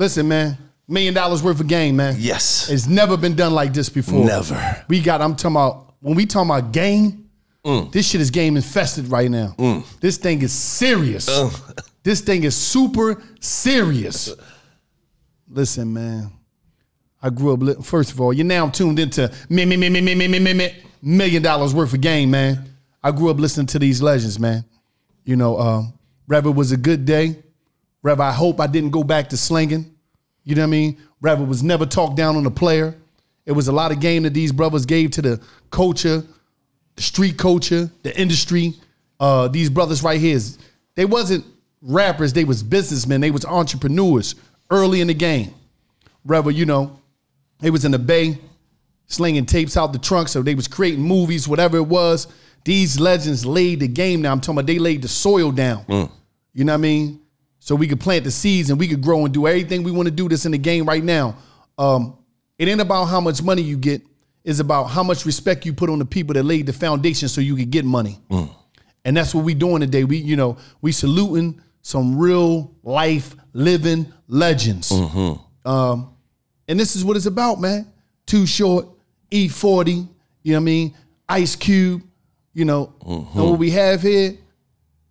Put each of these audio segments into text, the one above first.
Listen, man. $1 million worth of game, man. Yes. It's never been done like this before. Never. I'm talking about, when we talking about game, this shit is game infested right now. This thing is serious. This thing is super serious. Listen, man. I grew up, first of all, you're now tuned into $1 million worth of game, man. I grew up listening to these legends, man. You know, Rev, it was a good day. Rev, I hope I didn't go back to slinging. You know what I mean? Rev, it was never talked down on a player. It was a lot of game that these brothers gave to the culture, the street culture, the industry. These brothers right here, they wasn't rappers, they was businessmen, they was entrepreneurs early in the game. Rev, you know, they was in the Bay, slinging tapes out the trunk, so they was creating movies, whatever it was. These legends laid the game down. I'm talking about they laid the soil down. You know what I mean? So we could plant the seeds and we could grow and do everything we want to do that's in the game right now. It ain't about how much money you get. It's about how much respect you put on the people that laid the foundation so you could get money. And that's what we doing today. We saluting some real life living legends. And this is what it's about, man. Too Short, E40, you know what I mean? Ice Cube, you know. And what we have here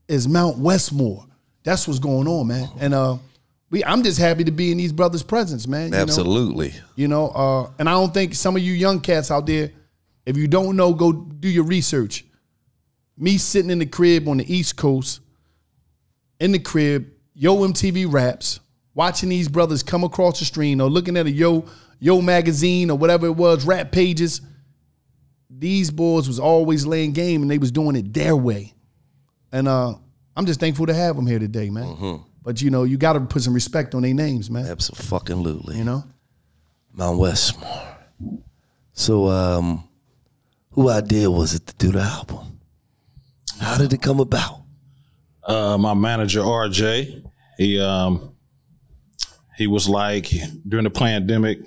is Mount Westmore. That's what's going on, man. And I'm just happy to be in these brothers' presence, man. Absolutely. You know, and I don't think some of you young cats out there, if you don't know, go do your research. Me sitting in the crib on the East Coast, in the crib, Yo MTV Raps, watching these brothers come across the stream or looking at a Yo magazine or whatever it was, rap pages. These boys was always laying game and they was doing it their way. And I'm just thankful to have them here today, man. But, you know, you got to put some respect on their names, man. Absolutely. You know? Mount Westmore. So, who idea was it to do the album? How did it come about? My manager, RJ, he was like, during the pandemic,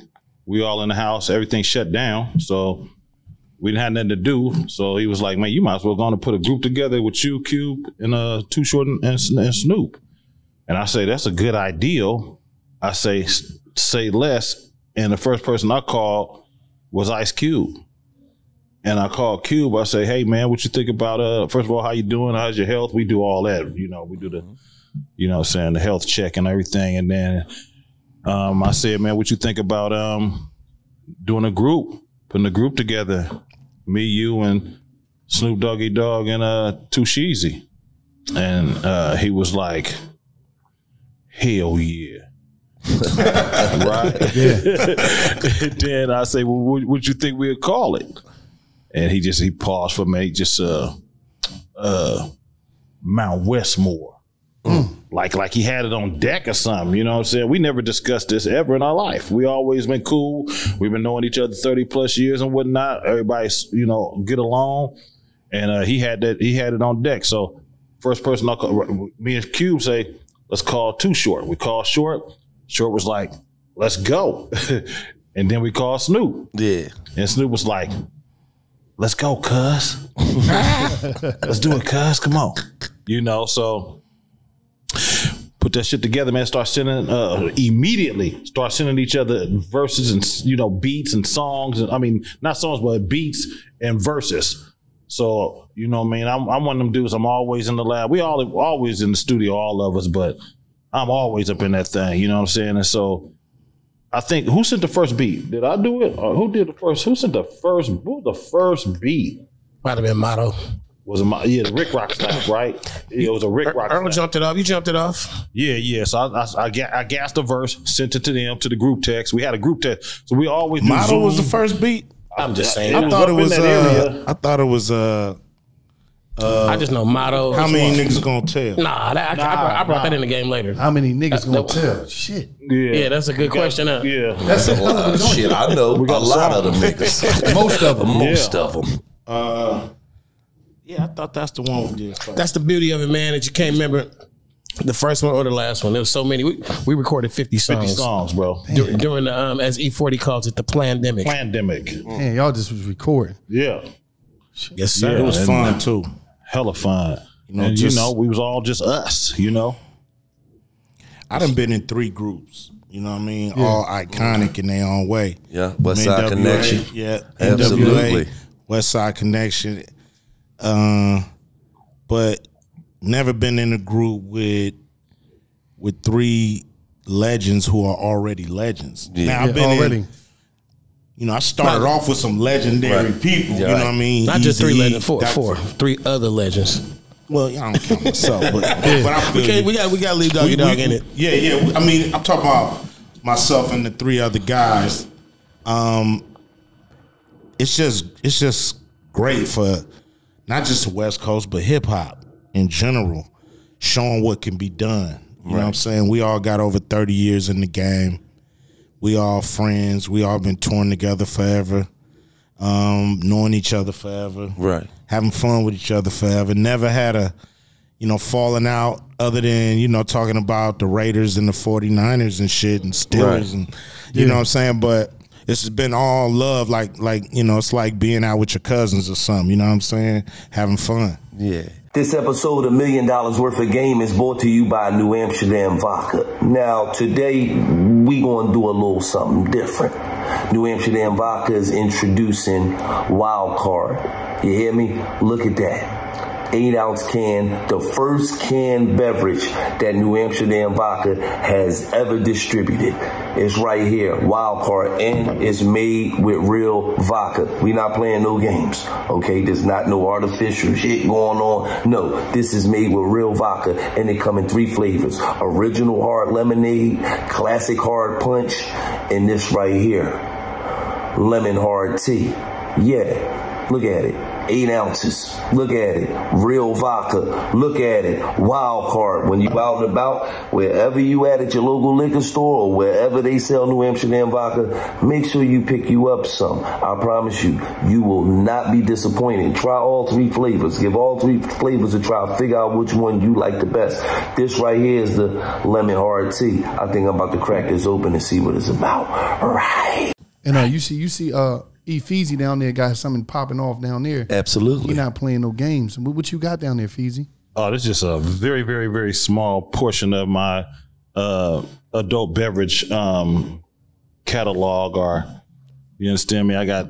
we all in the house, everything shut down. So we didn't have nothing to do. So he was like, man, you might as well go on and put a group together with you, Cube, and Too Short and Snoop. And I say, that's a good idea. I say less. And the first person I called was Ice Cube. And I called Cube. I say, hey, man, what you think about, first of all, how you doing? How's your health? We do all that. You know, we do the, you know what I'm saying, the health check and everything. And then I said, man, what you think about doing a group, putting a group together? Me, you, and Snoop Doggy Dogg and Too Sheezy. And he was like, hell yeah. Right? Yeah. And then I say, well, what you think we'll call it? And he paused for me, just Mount Westmore. Like he had it on deck or something, you know what I'm saying? We never discussed this ever in our life. We always been cool. We've been knowing each other 30 plus years and whatnot. Everybody's, you know, get along. And he had it on deck. So first person I call, me and Cube say, let's call Too Short. We called Short. Short was like, let's go. And then we called Snoop. Yeah. And Snoop was like, let's go, cuz. Let's do it, cuz. Come on. You know, so put that shit together, man. Start sending immediately. Start sending each other verses and, you know, beats and songs. And I mean, not songs, but beats and verses. So, you know what I mean? I'm one of them dudes. I'm always in the lab. We always in the studio, all of us, but I'm always up in that thing. You know what I'm saying? And so I think, who sent the first beat? Did I do it? Or who did the first? Who sent the first? Who was the first beat? Might have been Motto. Was it the Rick Rock stuff, right? It was a Rick Rock. Earl jumped it off. You jumped it off. Yeah. So I gassed the verse, sent it to them, to the group text. We had a group text, so we always do Motto was the first beat. I'm just saying. I thought it was. I just know Motto. How many niggas gonna tell? I brought that in the game later. How many niggas gonna tell? Shit. Yeah, that's a good question. Yeah, that's a hell of a shit. I know a lot of them niggas. Most of them. Most of them. Yeah, I thought that's the one we did. That's the beauty of it, man, that you can't remember the first one or the last one. There was so many. We recorded 50 songs. 50 songs, bro. During the, as E40 calls it, the plandemic. Man, y'all just was recording. Yeah. Yes, sir. Yeah, it was fun, too. Hella fun. You know, we was all just us, you know. I done been in 3 groups. You know what I mean? All iconic in their own way. Yeah, West Side Connection. Yeah, Absolutely. NWA, West Side Connection. But never been in a group with three legends who are already legends. Yeah. Now I've been already. I started off with some legendary people. Yeah, you know what I mean? Not just three legends, four. Dr. Three other legends. Well, I don't count myself, but I feel you. We got to leave Doggy in it. Yeah. I mean, I'm talking about myself and the three other guys. It's just great for not just the West Coast, but hip hop in general, showing what can be done. You know what I'm saying? We all got over 30 years in the game. We all friends. We all been touring together forever, knowing each other forever. Right. Having fun with each other forever. Never had a, falling out other than, talking about the Raiders and the 49ers and shit and Steelers and, you know what I'm saying? But it's been all love, like it's like being out with your cousins or something, you know what I'm saying? Having fun. Yeah. This episode of $1 Million Worth of Game is brought to you by New Amsterdam Vodka. Now, today, we gonna do a little something different. New Amsterdam Vodka is introducing Wild Card. You hear me? Look at that. 8-ounce can, the first canned beverage that New Amsterdam Vodka has ever distributed. It's right here, Wild Card, and it's made with real vodka. We not playing no games, okay? There's not no artificial shit going on. No, this is made with real vodka, and they come in 3 flavors. Original hard lemonade, classic hard punch, and this right here, lemon hard tea. Yeah, look at it. 8 ounces. Look at it. Real vodka. Look at it. Wild Card. When you out and about, wherever you at your local liquor store or wherever they sell New Amsterdam vodka, make sure you pick you up some. I promise you, you will not be disappointed. Try all 3 flavors. Give all 3 flavors a try. Figure out which one you like the best. This right here is the lemon hard tea. I think I'm about to crack this open and see what it's about. All right. And you see Feezy down there got something popping off down there. Absolutely. You're not playing no games. What you got down there, Feezy? Oh, this is just a very, very, very small portion of my adult beverage catalog. Or you understand me? I got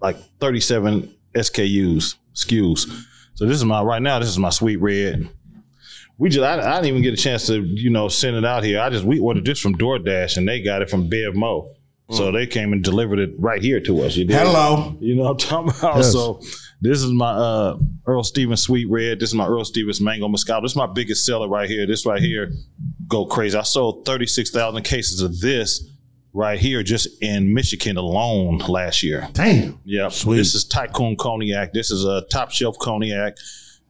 like 37 SKUs. So this is this is my Sweet Red. I didn't even get a chance to send it out here. We ordered this from DoorDash and they got it from Bev Mo. So they came and delivered it right here to us. You did? Hello. You know what I'm talking about? Yes. So this is my Earl Stevens Sweet Red. This is my Earl Stevens Mango Moscato. This is my biggest seller right here. This right here go crazy. I sold 36,000 cases of this right here just in Michigan alone last year. Damn. Yeah. This is Tycoon Cognac. This is a top shelf cognac.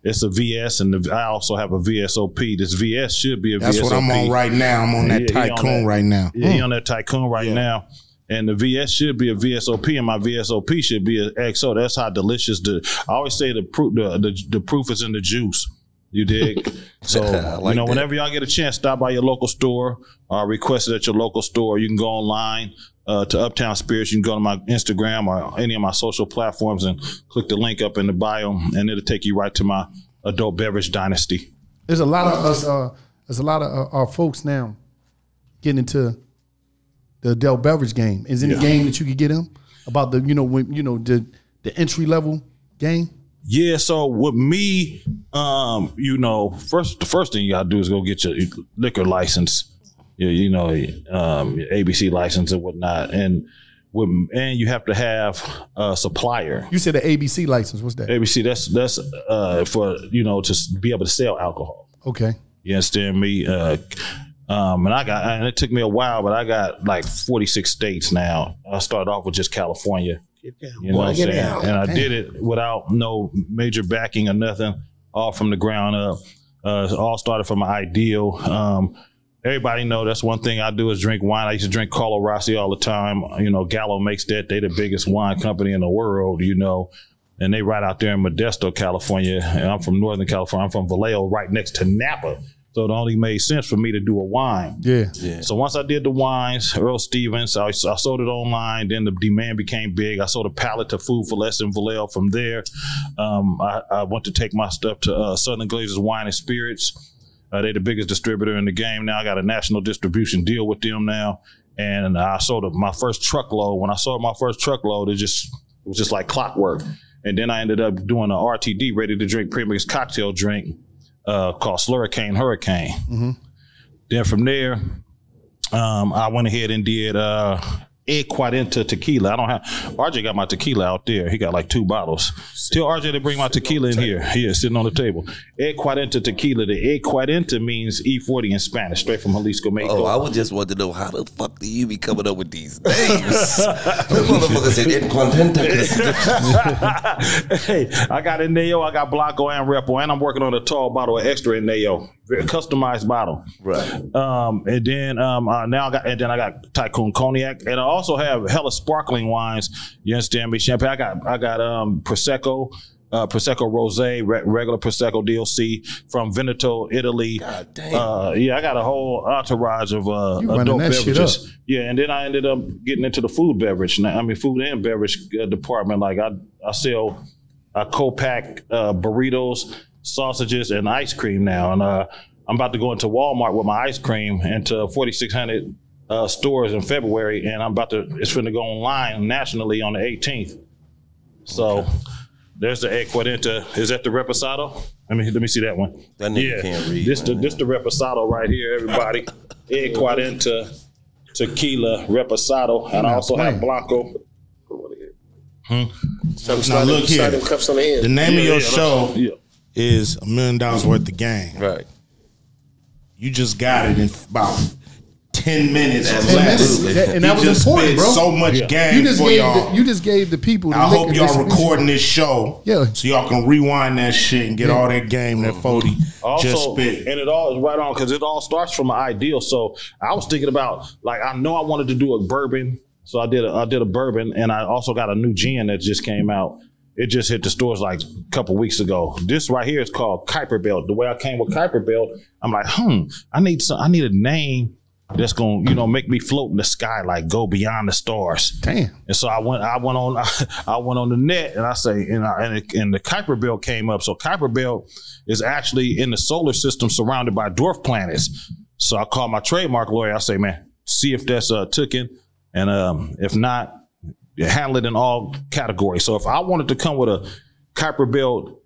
It's a VS, and I also have a VSOP. This VS should be a VSOP. That's what I'm on right now. I'm on that Tycoon right now. Yeah, you're on that Tycoon right now. And the VS should be a VSOP, and my VSOP should be an XO. That's how delicious I always say the proof is in the juice. You dig? So, whenever y'all get a chance, stop by your local store, request it at your local store. You can go online to Uptown Spirits. You can go to my Instagram or any of my social platforms and click the link up in the bio, and it'll take you right to my adult beverage dynasty. There's a lot of us. There's a lot of our folks now getting into the adult beverage game. Is any game that you could get them about the the entry level game? Yeah, so with me, the first thing you gotta do is go get your liquor license, your ABC license and whatnot, and you have to have a supplier. You said the ABC license. What's that? ABC. That's for to be able to sell alcohol. Okay. You understand me? And it took me a while, but I got like 46 states now. I started off with just California. You know what I'm saying? And I did it without no major backing or nothing, all from the ground up. It all started from my ideal. Everybody know that's one thing I do is drink wine. I used to drink Carlo Rossi all the time. Gallo makes that. They the biggest wine company in the world, and they right out there in Modesto, California. And I'm from Northern California. I'm from Vallejo, right next to Napa. So it only made sense for me to do a wine. Yeah. So once I did the wines, Earl Stevens, I sold it online. Then the demand became big. I sold a pallet to Food for Less in Vallejo. From there, I went to take my stuff to Southern Glazers Wine and Spirits. They're the biggest distributor in the game now. I got a national distribution deal with them now. And I sold my first truckload. When I sold my first truckload, it was just like clockwork. And then I ended up doing a RTD, ready to drink premix cocktail drink called Slurricane Hurricane. Mm-hmm. Then from there, I went ahead and did Egg Cuarenta tequila. RJ got my tequila out there. He got like 2 bottles. Tell RJ to bring my tequila in here. Yeah, sitting on the table. Egg Cuarenta tequila. The Egg Cuarenta means E40 in Spanish, straight from Jalisco, Mexico. Oh, I would just want to know, how the fuck do you be coming up with these names? The motherfucker said Egg Cuarenta. Hey, I got Neo, I got Blanco and Repo, and I'm working on a tall bottle of extra Neo. Very customized bottle. Right. And then I got Tycoon Cognac, and I also have hella sparkling wines. You understand me? Champagne. I got Prosecco, Prosecco Rosé, regular Prosecco DLC from Veneto, Italy. God damn. Yeah, I got a whole entourage of adult beverages. Yeah, and then I ended up getting into the food and beverage department. Like I sell co-pack burritos, sausages, and ice cream now. And I'm about to go into Walmart with my ice cream into 4,600 stores in February, and it's going to go online nationally on the 18th. So there's the Egg Cuarenta. Is that the Reposado? Let me see that one. That nigga can't read. This the Reposado right here, everybody. Egg Cuarenta tequila Reposado, and I also have Blanco. Now look here. The name of your show is $1 million worth of game. Right. You just got it in about 10 minutes. And that was important, bro. So much game for y'all. You just gave the people. I hope y'all recording this show, so y'all can rewind that shit and get all that game that 40 just spit. And it all is right on, because it all starts from an ideal. So I was thinking about, like, I know I wanted to do a bourbon, so I did a bourbon, and I also got a new gin that just came out. It just hit the stores like a couple weeks ago. This right here is called Kuiper Belt. The way I came with Kuiper Belt, I'm like, I need a name that's gonna, make me float in the sky, like go beyond the stars. Damn. And so I went on the net, and I say, and the Kuiper Belt came up. So Kuiper Belt is actually in the solar system, surrounded by dwarf planets. So I called my trademark lawyer. I say, man, see if that's taken, and if not, handle it in all categories. So if I wanted to come with a Kuiper Belt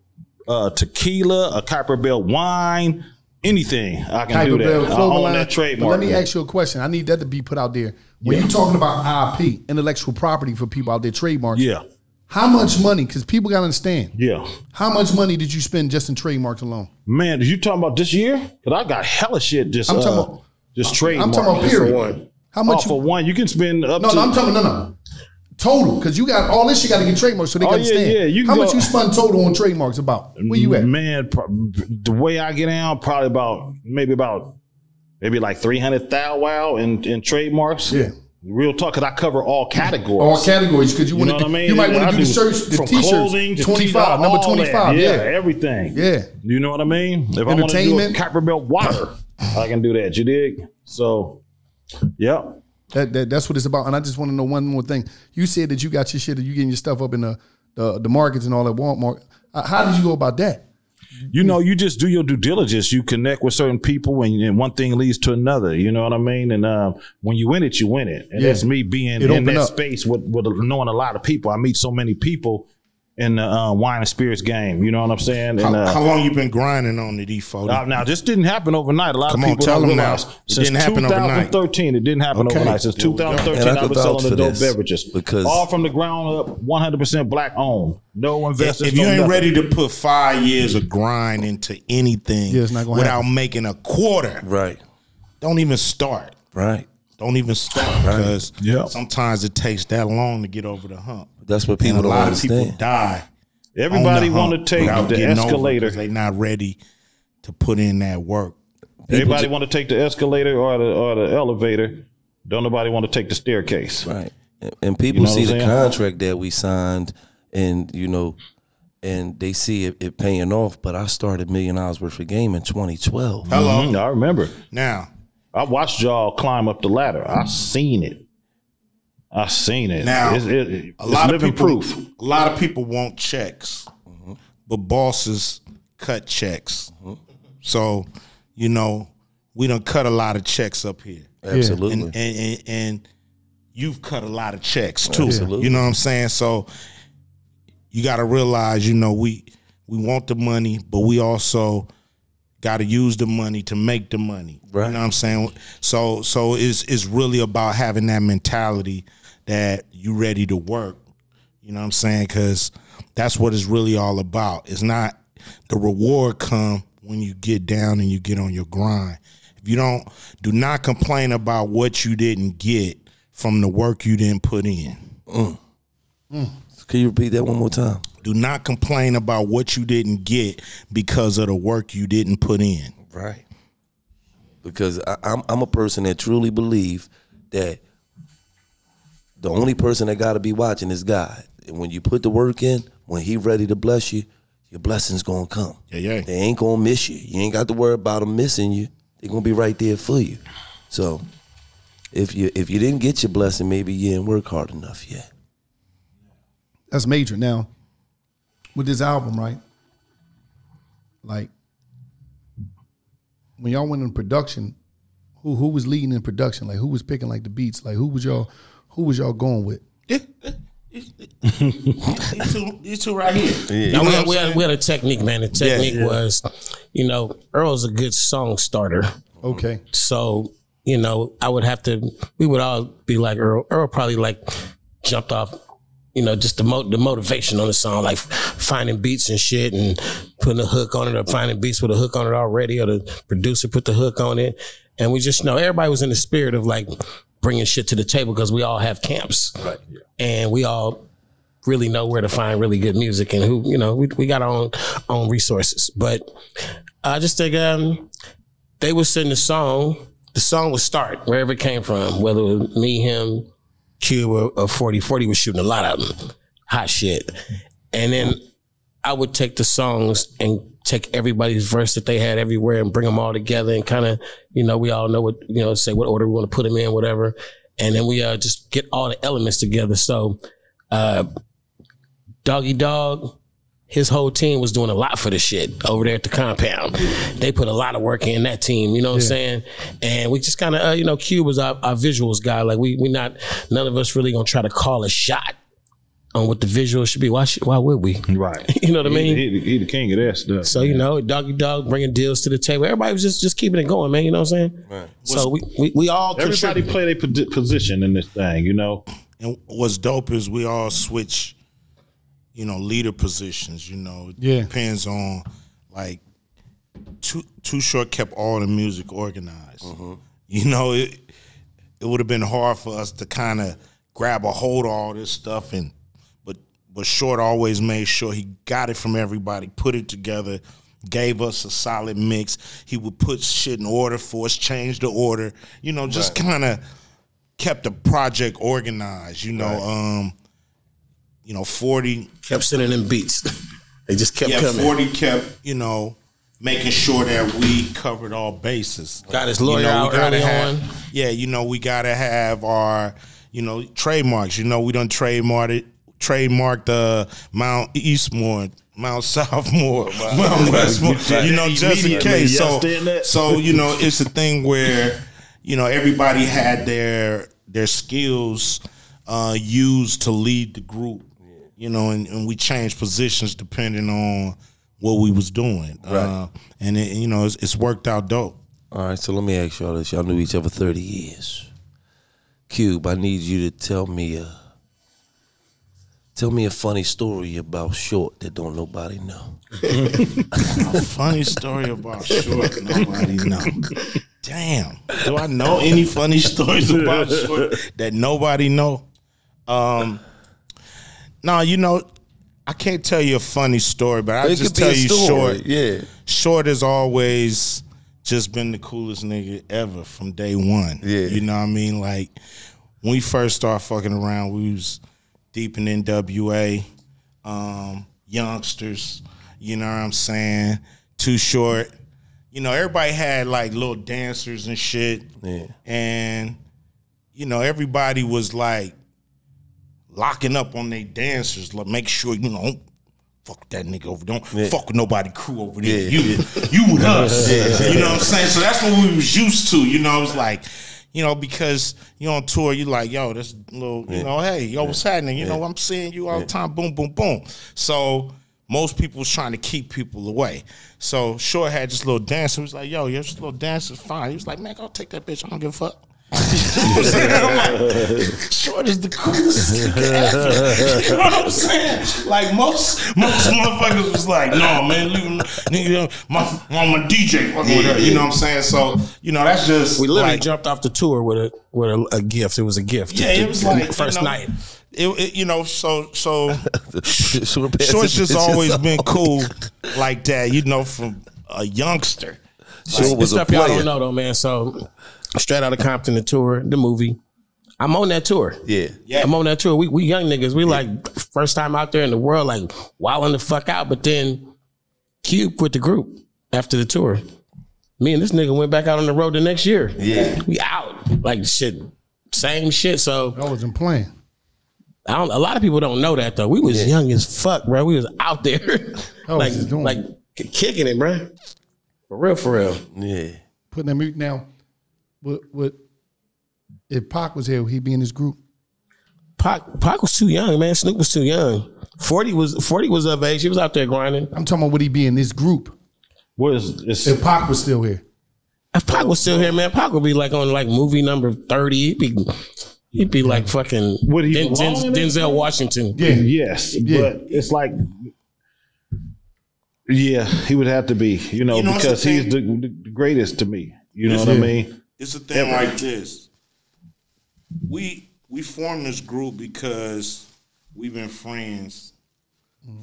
tequila, a Kuiper Belt wine, anything, I can do that. I own that trademark. But let me ask you a question. I need that to be put out there. When you're talking about IP, intellectual property for people out there, trademarks. Yeah. How much money? Because people got to understand. Yeah. How much money did you spend just in trademarks alone? Man, did you talking about this year? Because I got hella shit just trademarks. I'm talking about period. For one. How much? For one, you can spend up to. No, I'm talking no. Total, because you got all this shit got to get trademarked so they can understand. Yeah. How much you spend total on trademarks about? Where you at? Man, the way I get down, probably maybe like 300,000 wow in trademarks. Yeah. Real talk, because I cover all categories. All categories, because you want to. You might want to do the shirts, the t-shirts, 25, number 25. Yeah, everything. Yeah. You know what I mean? If I want to do a Kuiper Belt water, I can do that. You dig? So, yeah. That's what it's about. And I just want to know one more thing. You said that you got your shit, you getting your stuff up in the markets and all that Walmart. How did you go about that? You just do your due diligence. You connect with certain people, and one thing leads to another. You know what I mean? And when you win it, you win it. And that's me being in that space with knowing a lot of people. I meet so many people in the wine and spirits game. You know what I'm saying? And, how long you been grinding on the D40? Now, this didn't happen overnight. A lot of people tell don't them realize. Now. Since 2013, it didn't happen overnight. Since 2013, I've been selling adult beverages. Because all from the ground up, 100% black owned. No investors. If you ain't ready to put 5 years of grind into anything it's not gonna without happen. making a quarter, right? Don't even start. Right. Don't even start, because sometimes it takes that long to get over the hump. That's what people don't understand. A lot of people die. Everybody want to take the escalator. They're not ready to put in that work. Everybody want to take the escalator or the elevator. Don't nobody want to take the staircase. Right. And people see the contract that we signed, and and they see it paying off. But I started $1 million worth of game in 2012. Hello, I remember. Now I watched y'all climb up the ladder. I seen it. Now, it's living proof. A lot of people want checks, but bosses cut checks. So you know, we done cut a lot of checks up here. Absolutely. And you've cut a lot of checks too. Absolutely. You know what I'm saying? So you got to realize, you know, we want the money, but we also got to use the money to make the money. Right. You know what I'm saying? So it's really about having that mentality that you ready to work. You know what I'm saying? Because that's what it's really all about. It's not the reward come when you get down and you get on your grind. If you do not complain about what you didn't get from the work you didn't put in. Can you repeat that one more time? Do not complain about what you didn't get because of the work you didn't put in. Right. Because I'm a person that truly believe that the only person that got to be watching is God. And when you put the work in, when he ready to bless you, your blessing's going to come. Yeah. They ain't going to miss you. You ain't got to worry about them missing you. They're going to be right there for you. So if you didn't get your blessing, maybe you didn't work hard enough yet. That's major. Now, with this album, right? Like, when y'all went in production, who was leading in production? Like, who was picking like the beats? Like, who was y'all going with? These two right here. Yeah. Now, we had a technique, man. The technique was, you know, Earl's a good song starter. Okay. So, you know, we would all be like Earl. Earl probably like jumped off, you know, just the motivation on the song, like finding beats and shit and putting a hook on it, or finding beats with a hook on it already, or the producer put the hook on it. And we just know everybody was in the spirit of like bringing shit to the table because we all have camps. Right. And we all really know where to find really good music, and who, you know, we got our own resources. But I just think they would send the song would start wherever it came from, whether it was me, him, Cube, or 40. 40 was shooting a lot of them, hot shit. And then I would take the songs and take everybody's verse that they had everywhere and bring them all together and kind of, you know, we all know what, you know, say what order we want to put them in, whatever. And then we just get all the elements together. So D.O.G.G, his whole team was doing a lot for the shit over there at the compound. They put a lot of work in that team, you know what I'm saying? And we just kind of, you know, Q was our visuals guy. Like none of us really gonna try to call a shot on what the visual should be. Why would we? Right. You know what I mean? He the king of that stuff. So, you know, D.O.G.G bringing deals to the table. Everybody was just keeping it going, man. You know what I'm saying? Right. So we all everybody play their position in this thing, you know? And what's dope is we all switch, you know, leader positions, you know. It depends on, like, Too Short kept all the music organized. Mm-hmm. You know, it would have been hard for us to kind of grab a hold of all this stuff, but Short always made sure he got it from everybody, put it together, gave us a solid mix. He would put shit in order for us, change the order, you know, just kind of kept the project organized, you know. Right. You know, 40 kept sending them beats. They just kept coming. 40 kept, you know, making sure that we covered all bases. Got his lawyer out early on. Yeah, you know, we gotta have our, you know, trademarks. You know, we done trademarked Mount Eastmore, Mount Southmore, Mount Westmore. You know, just in case. So you know, it's a thing where, you know, everybody had their skills used to lead the group. You know, and we changed positions depending on what we was doing. Right. And it, you know, it's worked out dope. All right, so let me ask y'all this. Y'all knew each other 30 years. Cube, I need you to tell me a funny story about Short that don't nobody know. A funny story about Short nobody know. Damn. Do I know any funny stories about Short that nobody know? No, you know, I can't tell you a funny story, but I'll just tell you Short. Yeah. Short has always just been the coolest nigga ever from day one. Yeah. You know what I mean? Like, when we first started fucking around, we was deep in NWA, youngsters, you know what I'm saying? Too Short. You know, everybody had like little dancers and shit. Yeah. And, you know, everybody was like locking up on their dancers, like make sure, you know, fuck with that nigga over. Don't fuck with nobody crew over there. You with us. You know what I'm saying? So that's what we was used to. You know, it was like, you know, because you on tour, you like, yo, this little, you know, hey, yo, what's happening? You know, I'm seeing you all the time. Boom, boom, boom. So most people was trying to keep people away. So Short had this little dancer. He was like, yo, this little dancer's fine. He was like, man, go take that bitch. I don't give a fuck. I'm like, Short is the coolest nigga ever. You know what I'm saying? Like most motherfuckers was like, no, man, leave him, nigga, my DJ fucking with her. You know what I'm saying? So, you know, that's just we literally jumped off the tour with a gift. It was a gift. Yeah, it was like first night. You know, so Short's just always been cool like that, you know, from a youngster. Short was a stuff y'all player. don't know though, man. So Straight Outta Compton, the tour, the movie. I'm on that tour. Yeah. I'm on that tour. We young niggas. We like first time out there in the world, like wilding the fuck out. But then Cube quit the group after the tour. Me and this nigga went back out on the road the next year. Yeah. We out. Like shit. Same shit. So I wasn't playing. a lot of people don't know that though. We was young as fuck, bro. We was out there. like kicking it, bro. For real. Yeah. Putting that mute now. What if Pac was here, would he be in this group? Pac was too young, man. Snoop was too young. 40 was of age. He was out there grinding. I'm talking about would he be in this group? If Pac was still here. If Pac was still here, man, Pac would be like on like movie number 30. He'd be like fucking Denzel Washington. Yeah. Yes. Yeah. But it's like, yeah, he would have to be, you know because he's the greatest to me. You know what I mean? It's a thing like this. We formed this group because we've been friends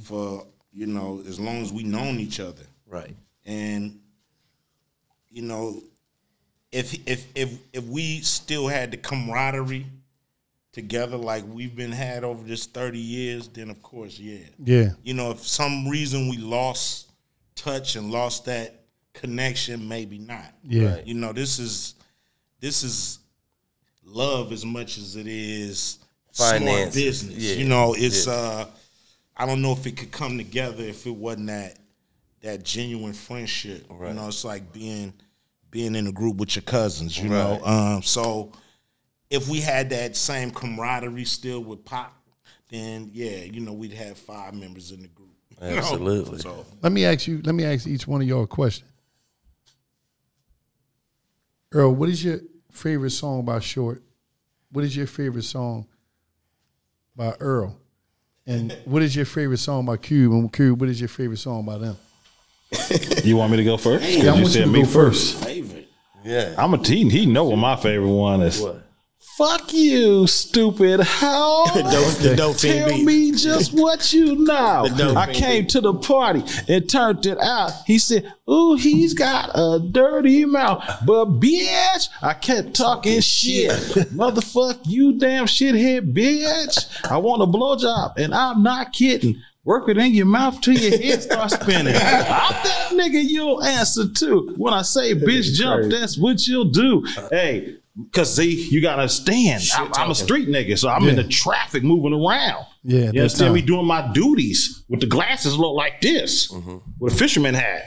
for, you know, as long as we known each other. Right. And, you know, if we still had the camaraderie together like we've been had over this 30 years, then of course, yeah. You know, if some reason we lost touch and lost that connection, maybe not. Yeah. Right. You know, this is love as much as it is Finance. smart business. Yeah. You know, it's I don't know if it could come together if it wasn't that genuine friendship. Right. You know, it's like being in a group with your cousins, you know. So if we had that same camaraderie still with Pop, then yeah, you know, we'd have 5 members in the group. Absolutely. So, Let me ask each one of y'all a question. Earl, what is your favorite song by Short? What is your favorite song by Earl? And what is your favorite song by Cube? And Cube, what is your favorite song by them? You want me to go first? Yeah, I want you to go first. favorite. Yeah. I'm a teen. He know what my favorite one is. What? Fuck you, stupid hoe. The dope fiend Tell beat. me just what you know. The dope I fiend came beat. to the party and turned it out. He said, ooh, he's got a dirty mouth. But bitch, I kept talking shit. Motherfuck you, damn shithead bitch. I want a blowjob, and I'm not kidding. Work it in your mouth till your head starts spinning. I'm that nigga you'll answer to. When I say bitch jump, that's what you'll do. Hey, because see, you gotta understand, I'm a street nigga, so I'm in the traffic moving around. Yeah, You understand me doing my duties with the glasses look like this, with a fisherman hat.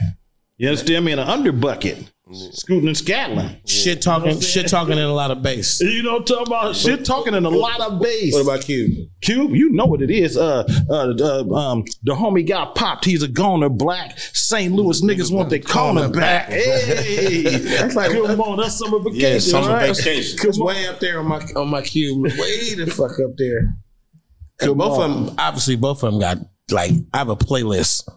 You understand me in an underbucket, scooting and scattling. Shit talking and a lot of bass. You know what I'm talking about? Shit talking and a lot of bass. What about Cube? Cube, you know what it is. The homie got popped. He's a goner black. St. Louis niggas want their corner back. Hey, that's like, come on, that's summer vacation. Yeah, summer right? vacation. Cause way up there on my Cube, way the fuck up there. And both of them got like, I have a playlist,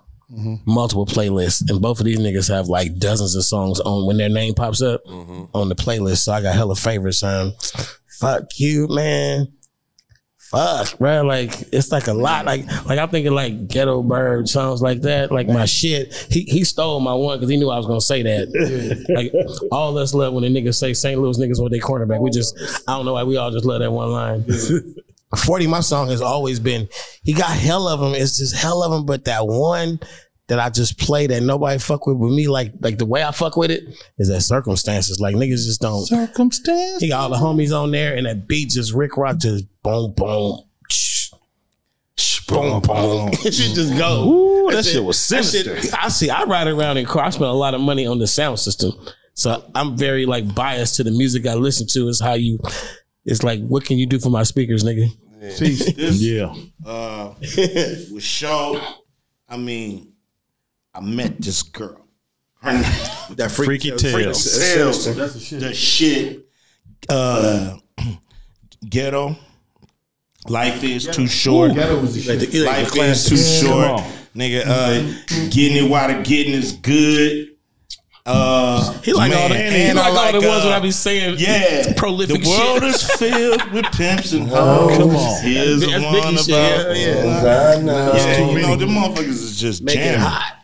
multiple playlists, and both of these niggas have like dozens of songs on when their name pops up on the playlist. So I got hella favorites. Fuck you, man. Fuck, bro. Like it's like a lot. Like I'm thinking like Ghetto Bird songs like that. Like my shit. He stole my one because he knew I was gonna say that. Like all us love when the niggas say St. Louis niggas want their cornerback. I don't know why we all just love that one line. 40, my song has always been, he got hell of them. It's just hell of them. But that one that I just play that nobody fuck with me, like the way I fuck with it is that Circumstances. Like niggas just don't. Circumstance. He got all the homies on there and that beat just Rick Rock just boom, boom. boom, boom. It should just go. Ooh, that shit was sinister. I ride around in car. I spend a lot of money on the sound system. So I'm very like biased to the music I listen to. Is how you, it's like, what can you do for my speakers, nigga? Yeah. With show, I mean, I met this girl. That Freaky Tales. The shit. Ghetto. Life is too short. Ghetto was the shit. Life is too short. Nigga, getting it while the getting is good. He like all the ones that I be saying. Yeah, prolific. The world shit. is filled with pimps and hoes. Come on. Here's That's one Biggie about. shit, Yeah, you know, the motherfuckers is just Make it jamming. hot.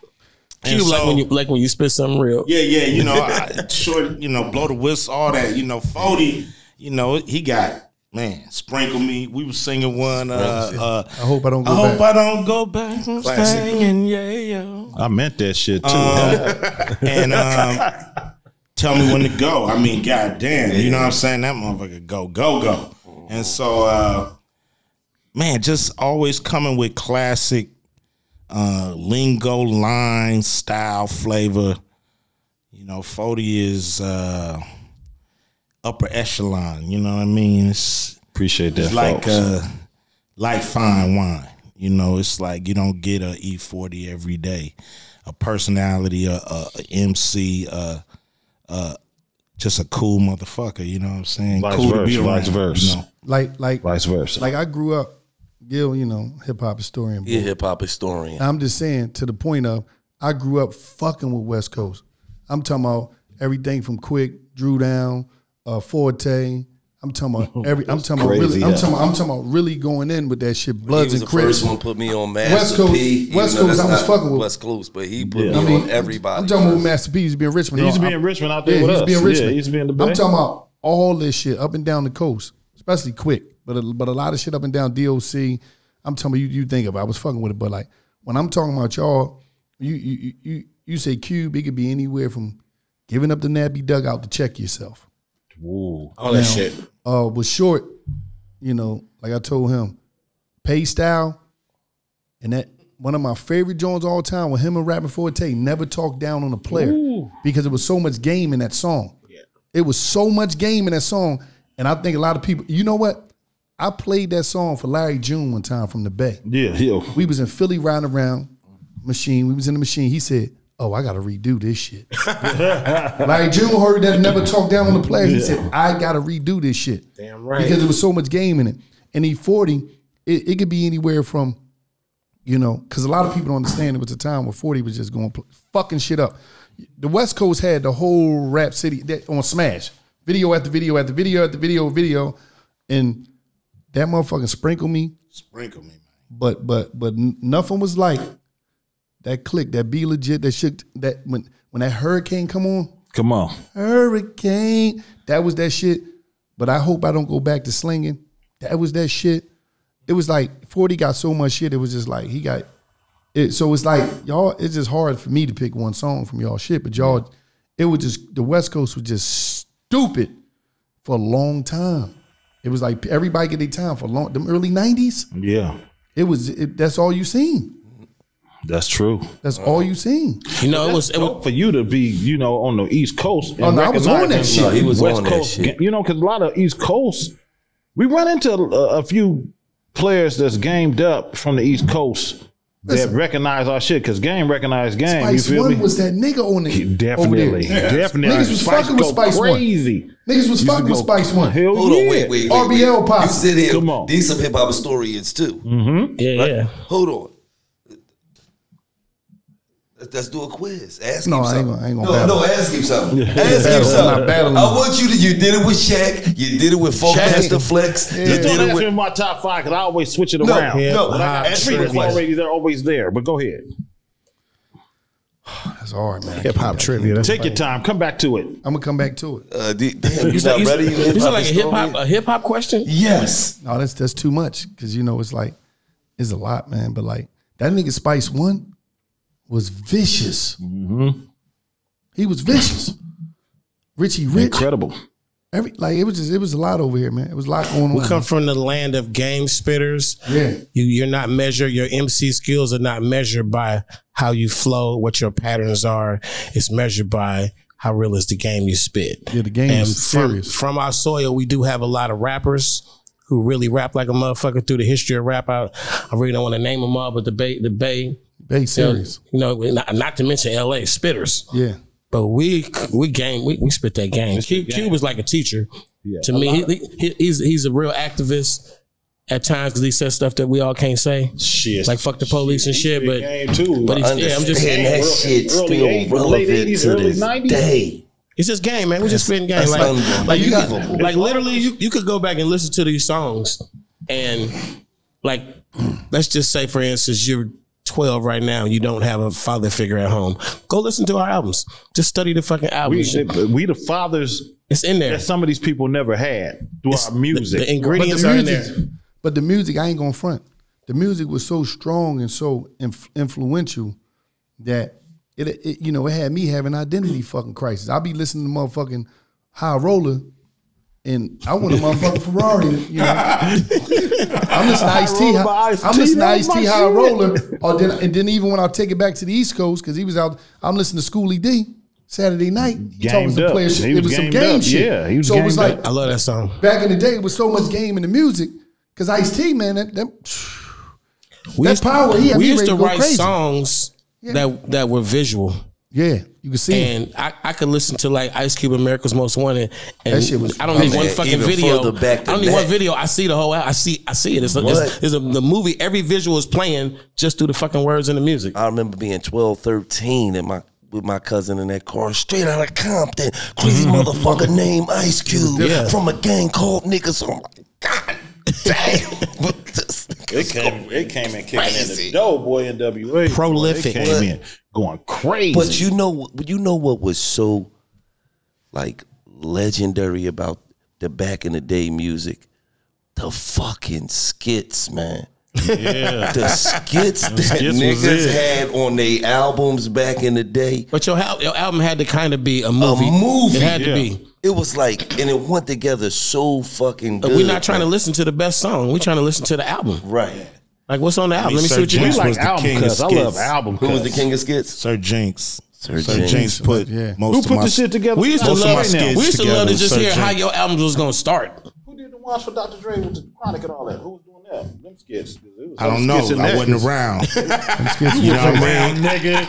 And You so- like when you spit something real. Yeah, you know, short, you know, blow the whistle, all that. You know, 40, you know, he got, man, Sprinkle Me. We was singing one. I hope I don't go I back. hope I don't go back from singing, yeah. I meant that shit too. And tell me when to go. I mean, goddamn, you know what I'm saying? That motherfucker go. And so, man, just always coming with classic lingo, line, style, flavor. You know, 40 is upper echelon. You know what I mean? Appreciate that. It's like fine wine. You know, it's like you don't get a E40 every day. A personality, a MC, just a cool motherfucker. You know what I'm saying? Vice cool versa, to be around. vice versa. You know? Like Vice versa. Like I grew up, Gil, you know, hip hop historian. He a hip hop historian. I'm just saying to the point of I grew up fucking with West Coast. I'm talking about everything from Quick, Drew Down, Forte. I'm talking about I'm talking about really going in with that shit. Bloods He was and the Crips. first one put me on Master West Coast, P. West even though Coast, I that's was not fucking with West Coast, but he put me on everybody. I'm talking about Master P. He used to be in Richmond. He used to be in Richmond out there with he used us. to be in Richmond. Yeah, he used to be in the Bay. I'm talking about all this shit up and down the coast, especially Quick, but a lot of shit up and down D.O.G.G. I'm talking about you think of it. I was fucking with it, but like when I'm talking about y'all, you say Cube, it could be anywhere from giving up the nappy dugout to check yourself. Ooh. All that shit. Was Short, you know, like I told him, Pay Style, and that one of my favorite joints all time with him and Rapping Forte, never talked down on a player because it was so much game in that song. Yeah. It was so much game in that song, and I think a lot of people, you know what? I played that song for Larry June one time from the Bay. Yeah. We was in Philly riding around machine. We was in the machine. He said, "Oh, I got to redo this shit." Larry June heard that never talked down on the player. He said, "I got to redo this shit." Damn right. Because there was so much game in it. And E40, it could be anywhere from, you know, because a lot of people don't understand it was a time where 40 was just going fucking shit up. The West Coast had the whole rap city on Smash. Video after video after video after video. And that motherfucking Sprinkle Me, man. but nothing was like that click, that Be Legit, that shit, that when that Hurricane come on, Hurricane, that was that shit. But I hope I don't go back to slinging. That was that shit. It was like 40 got so much shit. It was just like he got it. So it's like y'all. It's just hard for me to pick one song from y'all shit. But y'all, it was just the West Coast was just stupid for a long time. It was like everybody get their time for long. Them early 90s. Yeah. That's all you seen. That's true. That's all you seen. You know, it was for you to be, you know, on the East Coast. Oh, no, I was on that shit. No, he was West on that Coast, shit. You know, because a lot of East Coast, we run into a few players that's gamed up from the East Coast that recognize our shit. Because Game recognized Game. Spice you feel One me? was that nigga on it. Definitely, definitely. Niggas was fucking with Spice crazy. One. Niggas was fucking with Spice One. Hell Hold yeah. on, wait. RBL Pop. You sit here. Come on. These some hip hop historians too. Yeah. Hold on. Let's do a quiz. Ask No, him I ain't something. gonna battle. No, ask him something. Ask him battle. something. I'm not battling. I want you to. You did it with Shaq. You did it with Funk Master Flex. You Don't did it ask me with. my top five because I always switch it around. No, But I got ask three me the that's question. already they're always there. But go ahead. That's hard, man. Hip hop trivia. Take your time. Come back to it. I'm gonna come back to it. Damn, you not ready? Is it like a hip hop question? Yes. No, that's too much because you know it's like it's a lot, man. But like that nigga Spice One was vicious. He was vicious. Richie Rich. Incredible. It was a lot over here, man. It was a lot going on. We come from the land of game spitters. Yeah. You're not measured, your MC skills are not measured by how you flow, what your patterns are. It's measured by how real is the game you spit. Yeah, the game is serious. From our soil, we do have a lot of rappers who really rap like a motherfucker through the history of rap. I really don't want to name them all, but the Bay serious. Not to mention LA spitters. Yeah. But we spit that game. Q was like a teacher to me. He's a real activist at times because he says stuff that we all can't say. Shit, like fuck the police and shit. But I'm just saying that shit still relevant to this day. It's just game, man. We just spitting game. Like literally, you could go back and listen to these songs, and like, let's just say, for instance, you're 12 right now, you don't have a father figure at home. Go listen to our albums. Just study the fucking albums. We the fathers. It's in there. That some of these people never had through our music. The ingredients are in there. But the music, I ain't gonna front. The music was so strong and so influential that it had me having identity fucking crisis. I be listening to motherfucking High Roller, and I want a motherfucking Ferrari. I'm listening to Ice-T. I'm listening to Ice-T High Roller. And then even when I take it back to the East Coast, because he was out, I'm listening to Schoolie D Saturday night. He told me some player shit. It was some game shit. Yeah, he was so it was like, I love that song. Back in the day, it was so much game in the music. Because Ice-T, man, that power, he had me ready to go crazy. We used to write songs that were visual. Yeah, you can see and I could listen to like Ice Cube, America's Most Wanted, and that shit was, I don't need one fucking video. I don't need one video. I see the whole. I see it. It's the movie. Every visual is playing just through the fucking words in the music. I remember being 12, 13, and with my cousin in that car, straight out of Compton, crazy motherfucker named Ice Cube from a gang called niggas. Oh my God, damn! It came in kicking in the dough, boy. NWA prolific. It came in going crazy. But you know what was so like legendary about the back in the day music? The fucking skits, man. Yeah, the skits that niggas had on their albums back in the day. But your album had to kind of be a movie. It had to be. It was like, and it went together so fucking good. We're not trying to listen to the best song. We're trying to listen to the album. Right. Like, what's on the album? Let me see what you mean. like album cuts. I love album cuts. Who was the king of skits? Sir Jinx. Sir Jinx put most Who put the shit together? We used to love to just hear how your albums was going to start. Who did the ones for Dr. Dre with the Chronic and all that? Who was doing that? Them skits. I don't know. I wasn't around. You know what I mean? Nigga.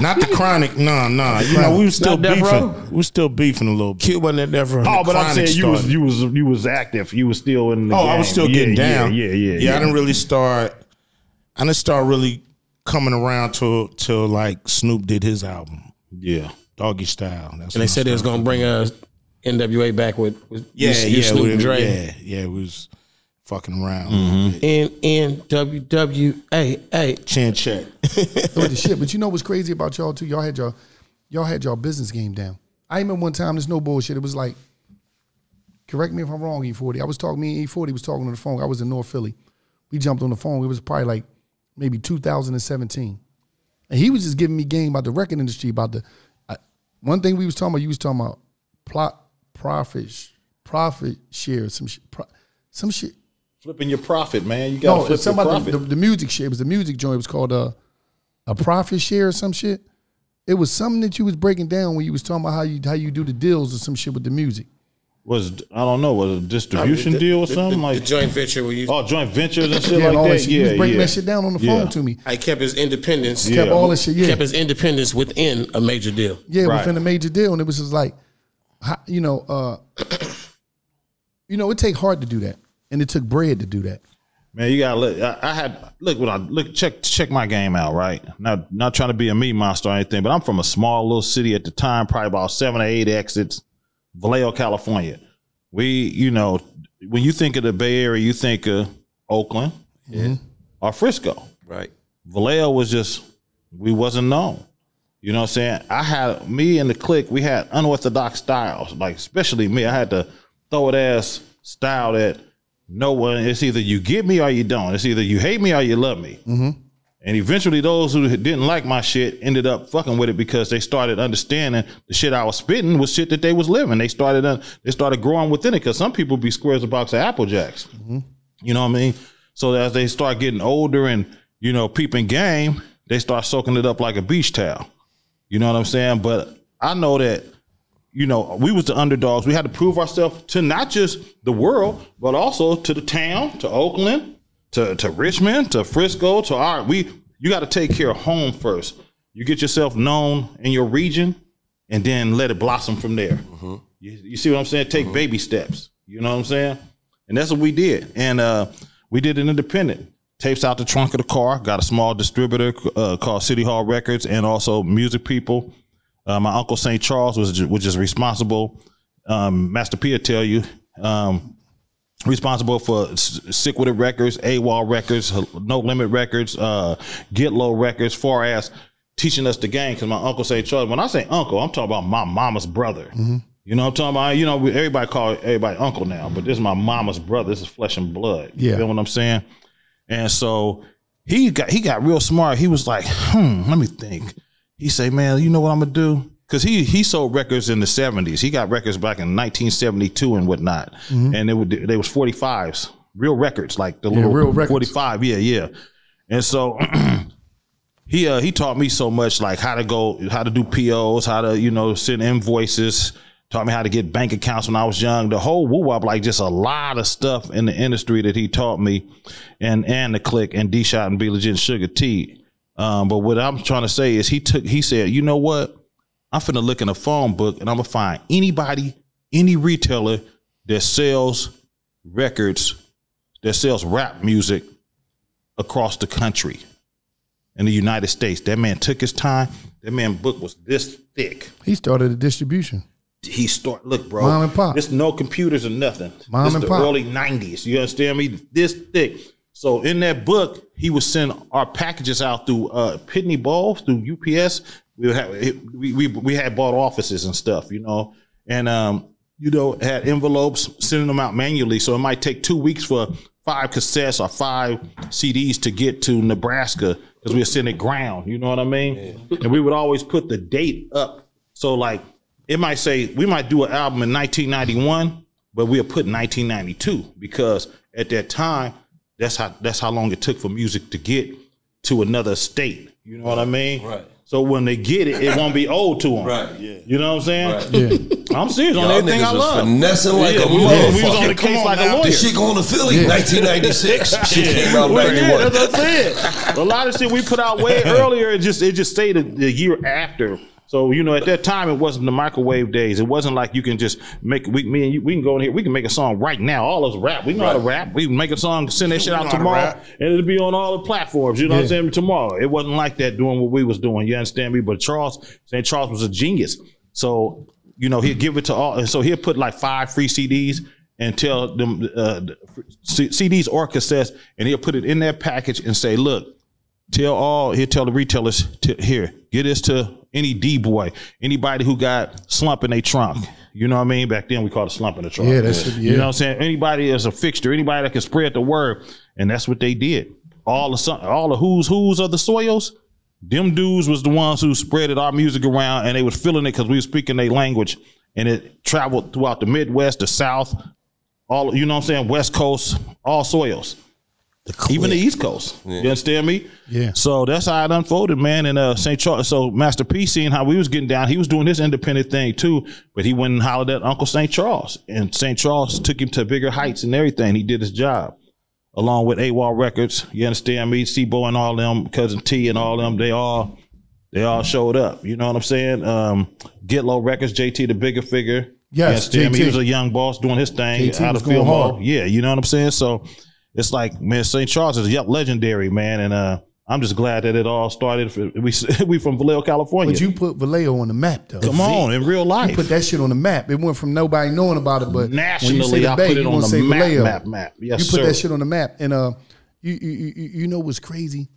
Not the Chronic. No. You know, we were still beefing. We were still beefing a little bit. Q wasn't there for. Oh, but I'm saying you was active. You was still in the game. I was still getting down. Yeah. I didn't really start. I didn't start really coming around till like Snoop did his album. Yeah. Doggy Style. And they said they was gonna bring NWA back with Snoop and Dre. Yeah, it was fucking around. NWA. Chin check. With the shit. But you know what's crazy about y'all too? Y'all had y'all business game down. I remember one time, there's no bullshit. It was like, correct me if I'm wrong, E40. Me and E40 was talking on the phone. I was in North Philly. We jumped on the phone. It was probably like maybe 2017. And he was just giving me game about the record industry, about the one thing we was talking about, you was talking about profit share, some shit. Flipping your profit, man. You got to flip your profit. The music share. It was the music joint. It was called a profit share or some shit. It was something that you was breaking down when you was talking about how you do the deals or some shit with the music. Was a distribution deal or something like the joint venture where you joint ventures and shit like that. He was breaking that shit down on the phone to me. I kept his independence. Kept all this shit. Yeah, kept his independence within a major deal. Yeah, within a major deal, and it was just like, it take hard to do that, and it took bread to do that. Man, you gotta look. Check my game out, right? Not trying to be a meat monster or anything, but I'm from a small little city at the time, probably about 7 or 8 exits. Vallejo, California. When you think of the Bay Area, you think of Oakland or Frisco. Right. Vallejo we wasn't known. You know what I'm saying? Me and the clique, we had unorthodox styles. Like, especially me, I had to throw it ass style that no one, it's either you get me or you don't. It's either you hate me or you love me. Mm-hmm. And eventually those who didn't like my shit ended up fucking with it because they started understanding the shit I was spitting was shit that they was living. They started growing within it, because some people be squares a box of Apple Jacks. You know what I mean? So as they start getting older and, you know, peeping game, they start soaking it up like a beach towel. You know what I'm saying? But I know that, you know, we was the underdogs. We had to prove ourselves to not just the world, but also to the town, to Oakland, to Richmond, to Frisco, to you got to take care of home first. You get yourself known in your region, and then let it blossom from there. You see what I'm saying? Take baby steps. You know what I'm saying? And that's what we did. And we did an independent. Tapes out the trunk of the car. Got a small distributor called City Hall Records, and also Music People. My uncle St. Charles was just responsible. Master P will tell you, responsible for Sick With It Records, AWOL Records, No Limit Records, Get Low Records, far as teaching us the game. Because my uncle St. Charles, when I say uncle, I'm talking about my mama's brother. You know what I'm talking about? You know, everybody call everybody uncle now, but this is my mama's brother. This is flesh and blood. You feel what I'm saying? And so he got real smart. He was like, let me think. He say, man, you know what I'm gonna do? Because he sold records in the 70s. He got records back in 1972 and whatnot. And they was 45s, real records, like the little real 45. Yeah. And so he taught me so much, like how to do POs, how to, you know, send invoices, taught me how to get bank accounts when I was young. The whole woo-wop, like just a lot of stuff in the industry that he taught me, and the Click and D-Shot and Be Legit and Sugar T. But what I'm trying to say is he said, you know what? I'm finna look in a phone book and I'm gonna find anybody, any retailer that sells records, that sells rap music across the country in the United States. That man took his time. That man book was this thick. He started a distribution. Look, bro. Mom and pop. There's no computers or nothing. Mom and pop. Early 90s. You understand me? This thick. So in that book, he would send our packages out through Pitney Bowes, through UPS. We had bought offices and stuff, you know, and you know, had envelopes, sending them out manually. So it might take 2 weeks for 5 cassettes or 5 CDs to get to Nebraska, because we were sending ground. You know what I mean? Yeah. And we would always put the date up. So like it might say we might do an album in 1991, but we'll put 1992, because at that time, that's how long it took for music to get to another state. You know what I mean? Right. So when they get it, it won't be old to them. Right. Yeah. You know what I'm saying? Right. Yeah. I'm serious on everything I love. Finessing like a motherfucker. We was on the case like a lawyer. This shit going to Philly, 1996. Shit came out back in what? That's what I'm saying. A lot of shit we put out way earlier. It just stayed the year after. So, you know, at that time, it wasn't the microwave days. It wasn't like you can just make, me and you, we can go in here, we can make a song right now. All of us rap. We know how to rap. We can make a song, send that shit out tomorrow, and it'll be on all the platforms. You know what I'm saying? Tomorrow. It wasn't like that doing what we was doing. You understand me? But St. Charles was a genius. So, you know, he'd give it to all. And so he'd put like 5 free CDs and tell them CDs or cassettes, and he'll put it in that package and say, look, he'll tell the retailers, here, get this to any D-boy, anybody who got slump in their trunk. You know what I mean? Back then we called it slump in the trunk. You know what I'm saying? Anybody as a fixture, anybody that can spread the word. And that's what they did. All the who's of the soils, them dudes was the ones who spreaded our music around, and they was feeling it because we were speaking their language, and it traveled throughout the Midwest, the South, all, you know what I'm saying, West Coast, all soils. Even the East Coast. Yeah. You understand me? Yeah. So that's how it unfolded, man. And St. Charles, so Master P, seeing how we was getting down, he was doing this independent thing too, but he went and hollered at Uncle St. Charles. And St. Charles took him to bigger heights and everything. He did his job. Along with AWOL Records, you understand me? C-Bo and all them, Cousin T and all them, they all showed up. You know what I'm saying? Get Low Records, JT the bigger figure. Yes, you understand me? He was a young boss doing his thing out of Fillmore. Yeah, you know what I'm saying? So it's like, man, St. Charles is legendary, man, and I'm just glad that it all started. We from Vallejo, California. But you put Vallejo on the map, though. Come on, in real life. You put that shit on the map. It went from nobody knowing about it, but nationally, I put it on the map. Yes, you put that shit on the map, and you know what's crazy?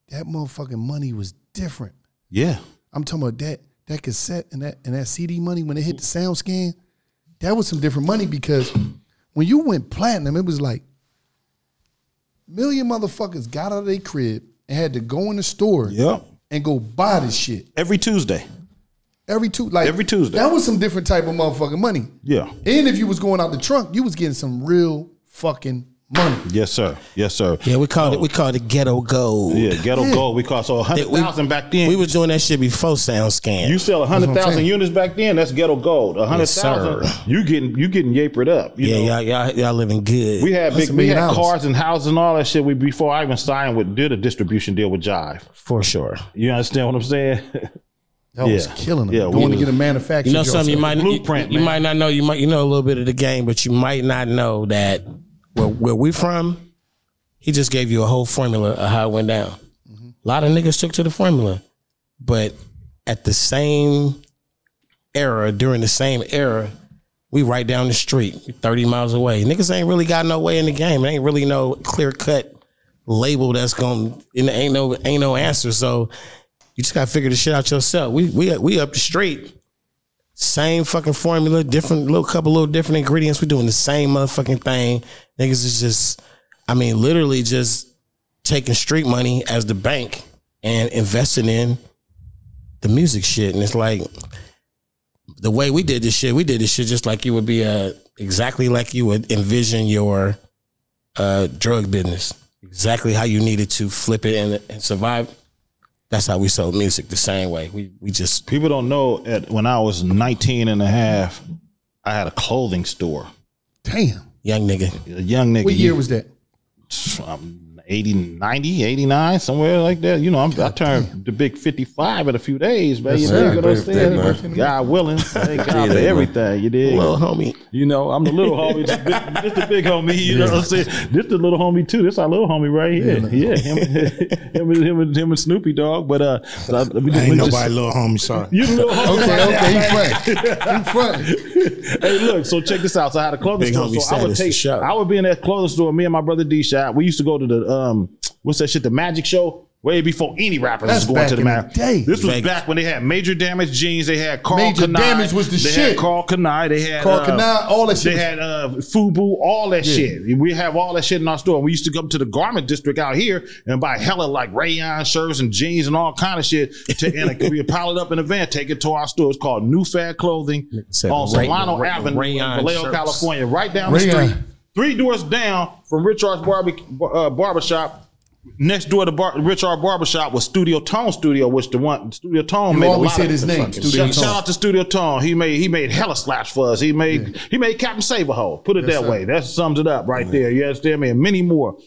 That motherfucking money was different. Yeah, I'm talking about that cassette and that CD money when it hit the sound scan. That was some different money, because when you went platinum, it was like million motherfuckers got out of their crib and had to go in the store and go buy this shit. Every Tuesday. Every Tuesday. That was some different type of motherfucking money. Yeah. And if you was going out the trunk, you was getting some real fucking money. Yes, sir. Yes, sir. Yeah, we called it ghetto gold. Yeah, ghetto gold. We called 100,000 back then. We was doing that shit before SoundScan. You sell 100,000 units back then. That's ghetto gold. 100,000. Yes, you getting yapered up. You know? Y'all living good. We had cars and houses and all that shit. Before I even did a distribution deal with Jive. For sure. You understand what I'm saying? That was killing them. Going to get a manufacturer. You know something you might blueprint. You might not know. You know a little bit of the game, but you might not know that where we from. He just gave you a whole formula of how it went down. A lot of niggas took to the formula, but at the same era, during the same era, we right down the street, 30 miles away. Niggas ain't really got no way in the game. It ain't really no clear cut label that's going. Ain't no answer. So. You just gotta figure the shit out yourself. We up the street, same fucking formula, couple little different ingredients. We doing the same motherfucking thing. Niggas is just, literally just taking street money as the bank and investing in the music shit. And it's like the way we did this shit just like you would be exactly like you would envision your drug business. Exactly how you needed to flip it and survive. That's how we sold music, the same way. We just... People don't know, when I was 19 and a half, I had a clothing store. Damn. Young nigga. A young nigga. What year was that? 80, 90, 89, somewhere like that. You know, I turned the big 55 in a few days, man. You know what I'm saying? God willing. Thank God for everything. You did. Little homie. You know, I'm the little homie. This the big homie. You know what I'm saying? This the little homie too. This our little homie right here. Yeah. Him and Snoopy Dogg. But ain't nobody little homie, sorry. You the little homie. Okay, he front. Hey, look, so check this out. So I had a clothing store. So I would be in that clothing store, me and my brother D.O.G.G. We used to go to the what's that shit? The Magic Show, way before any rappers was going to the Magic. This was back when they had Major Damage jeans. They had Carl Major Kanai. Damage was the they shit. Had Carl Kanai. They had Carl Kanai. All that shit. They had Fubu. All that shit. We have all that shit in our store. We used to come to the garment district out here and buy hella like rayon shirts and jeans and all kind of shit. And it could be piled up in a van. Take it to our store. It's called New Fad Clothing on Solano Avenue in Vallejo, California, right down the street. 3 doors down from Richard's Barbershop. Next door to Richard Barbershop was Studio Tone Studio, which Studio Tone made a lot said his name. Shout out to Studio Tone. He made hella slaps for us. He made Captain Saberho. Put it that way. That sums it up right there. You understand me? And many more.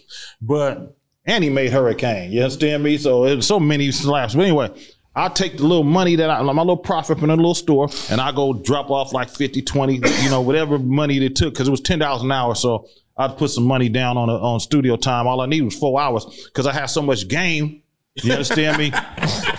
And he made Hurricane. You understand me? So there's so many slaps. But anyway, I take the little money my little profit from the little store, and I go drop off like 50, 20, whatever money they took, because it was $10 an hour. So I'd put some money down on studio time. All I needed was 4 hours because I had so much game. You understand me? That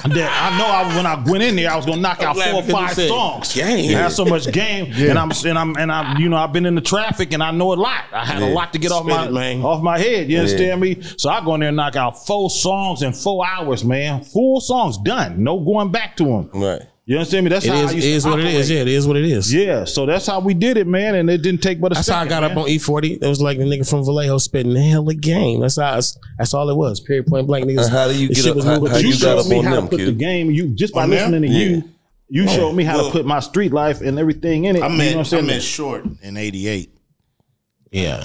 I know when I went in there, I was gonna knock out 4 or 5 songs. Game. I had so much game, and I've been in the traffic, and I know a lot. I had a lot to get off my head. You understand me? So I go in there and knock out 4 songs in 4 hours, man. 4 songs done. No going back to them. Right. You understand me? That's how I used to what it is. Yeah, it is what it is. Yeah, so that's how we did it, man, and it didn't take but a second. That's how I got up on E40. It was like the nigga from Vallejo spitting the hell of game. That's all it was. Period, point blank. Niggas. How do you get up? How you got up on them, put the game. You just by listening to you showed me how to put my street life and everything in it. I met Short in '88. Yeah.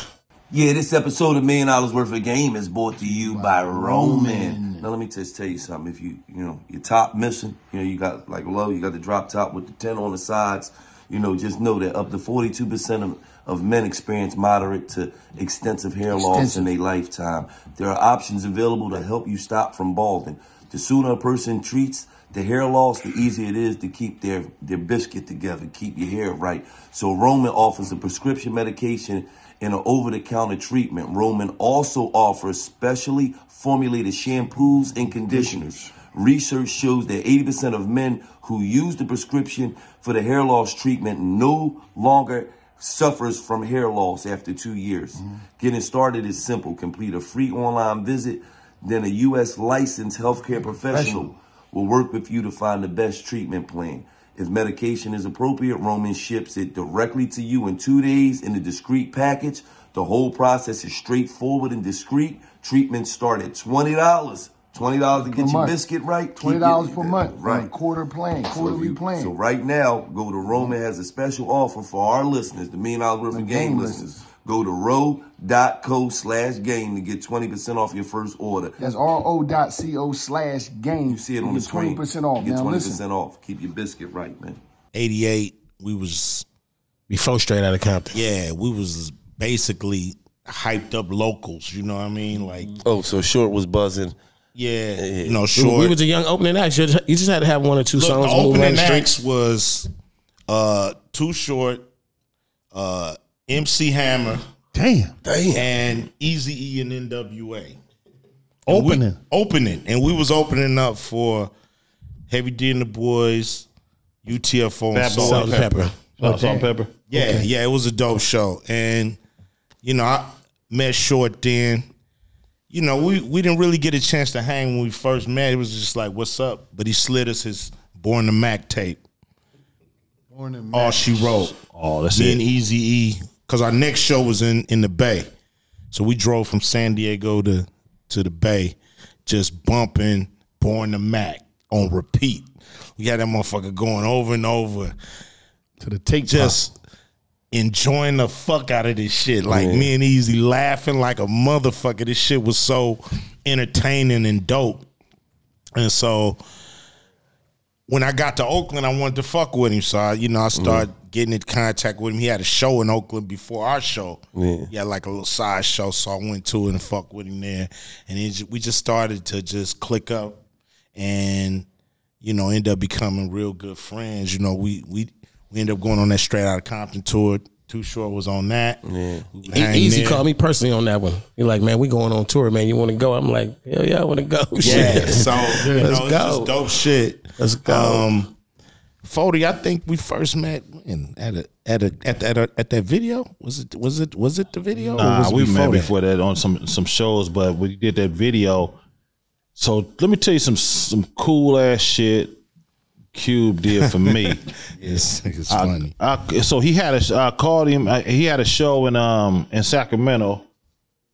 Yeah, this episode of $1 Million Worth of Game is brought to you by Roman. Now, let me just tell you something. If your top missing, you got like low, you got the drop top with the 10 on the sides, just know that up to 42% of men experience moderate to extensive hair loss in their lifetime. There are options available to help you stop from balding. The sooner a person treats the hair loss, the easier it is to keep their biscuit together, keep your hair right. So Roman offers a prescription medication and an over-the-counter treatment. Roman also offers specially formulated shampoos and conditioners. Research shows that 80% of men who use the prescription for the hair loss treatment no longer suffers from hair loss after 2 years. Getting started is simple. Complete a free online visit. Then a U.S. licensed healthcare professional will work with you to find the best treatment plan. If medication is appropriate, Roman ships it directly to you in 2 days in a discreet package. The whole process is straightforward and discreet. Treatments start at $20 $20 to get your biscuit right. $20 per month. Right. Quarterly plan. So right now, go to Roman has a special offer for our listeners, the $1 million worth of game listeners. Go to ro.co/game to get 20% off your first order. That's ro.co/game. You see it on the screen. 20% off. You get now 20% listen. off. Keep your biscuit right, man. 88, we was before straight out of Compton. Yeah, we was basically hyped up locals. You know what I mean? Like, oh, so Short was buzzing. Yeah, you know, Short. We was a young opening act. You just had to have one or two songs. The opening acts was Too Short, MC Hammer, and Eazy-E and NWA. Opening, and we was opening up for Heavy D and the Boys, UTFO, and Salt and Pepper. Salt and Pepper. Yeah, yeah, it was a dope show, and you know, I met Short then. You know, we didn't really get a chance to hang when we first met. It was just like, what's up? But he slid us his Born to Mac tape. All She Wrote. Oh, that's Me it. and Eazy-E, because our next show was in the Bay. So we drove from San Diego to the Bay, just bumping Born to Mac on repeat. We had that motherfucker going over and over. To the tape just enjoying the fuck out of this shit. Like me and Eazy laughing like a motherfucker. This shit was so entertaining and dope. And so when I got to Oakland, I wanted to fuck with him. So I started getting in contact with him. He had a show in Oakland before our show. Yeah. He had like a little side show, so I went to it and fucked with him there. And we just started to just click up and, you know, end up becoming real good friends. You know, we ended up going on that Straight Outta Compton tour. Too Short was on that. Yeah. Eazy called me personally on that one. He's like, man, we going on tour, man. You want to go? I'm like, hell yeah, I want to go. Yeah, so you know, Let's it's go. just dope shit. Let's go. 40, I think we first met at that video. Was it the video? Nah, or was it we met that? before that on some shows, but we did that video. So let me tell you some cool ass shit Cube did for me. It's funny. So he had I called him. He had a show in Sacramento,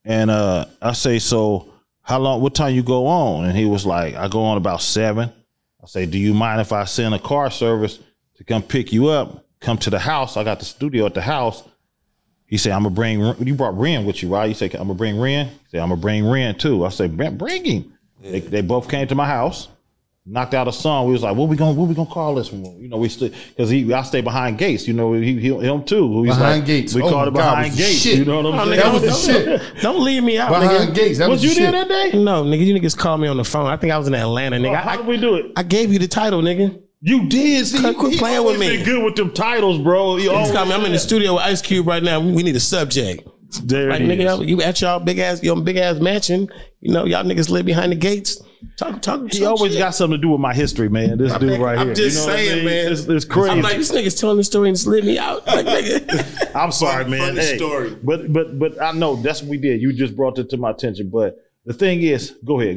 and I say, so how long? What time you go on? And he was like, I go on about 7. I say, do you mind if I send a car service to come pick you up? Come to the house. I got the studio at the house. He said, I'm gonna bring. You brought Ren with you, right? You say, I'm gonna bring Ren. He said, I'm gonna bring Ren too. I said, bring him. Yeah. They both came to my house. Knocked out a song. We was like, what we gonna call this one? You know, we stood because I stay behind gates. You know, him too. He's behind like, gates. We called it behind gates. Shit. You know what I'm saying? That was the shit. Don't leave me out, Behind nigga. gates. That was you the there shit. that day? No, nigga, you niggas called me on the phone. I think I was in Atlanta, nigga. How did we do it? I gave you the title, nigga. You did. See, Quit playing with me. Been good with them titles, bro. I'm in the studio with Ice Cube right now. We need a subject. There Like, nigga, you at your big ass mansion. You know, y'all niggas live behind the gates. Talk. He always got something to do with my history, man. This dude right here. I'm just saying, man. It's crazy. I'm like, this nigga's telling the story and just let me out. Like, nigga. I'm sorry, man. Funny story. But I know that's what we did. You just brought it to my attention. But the thing is, go ahead.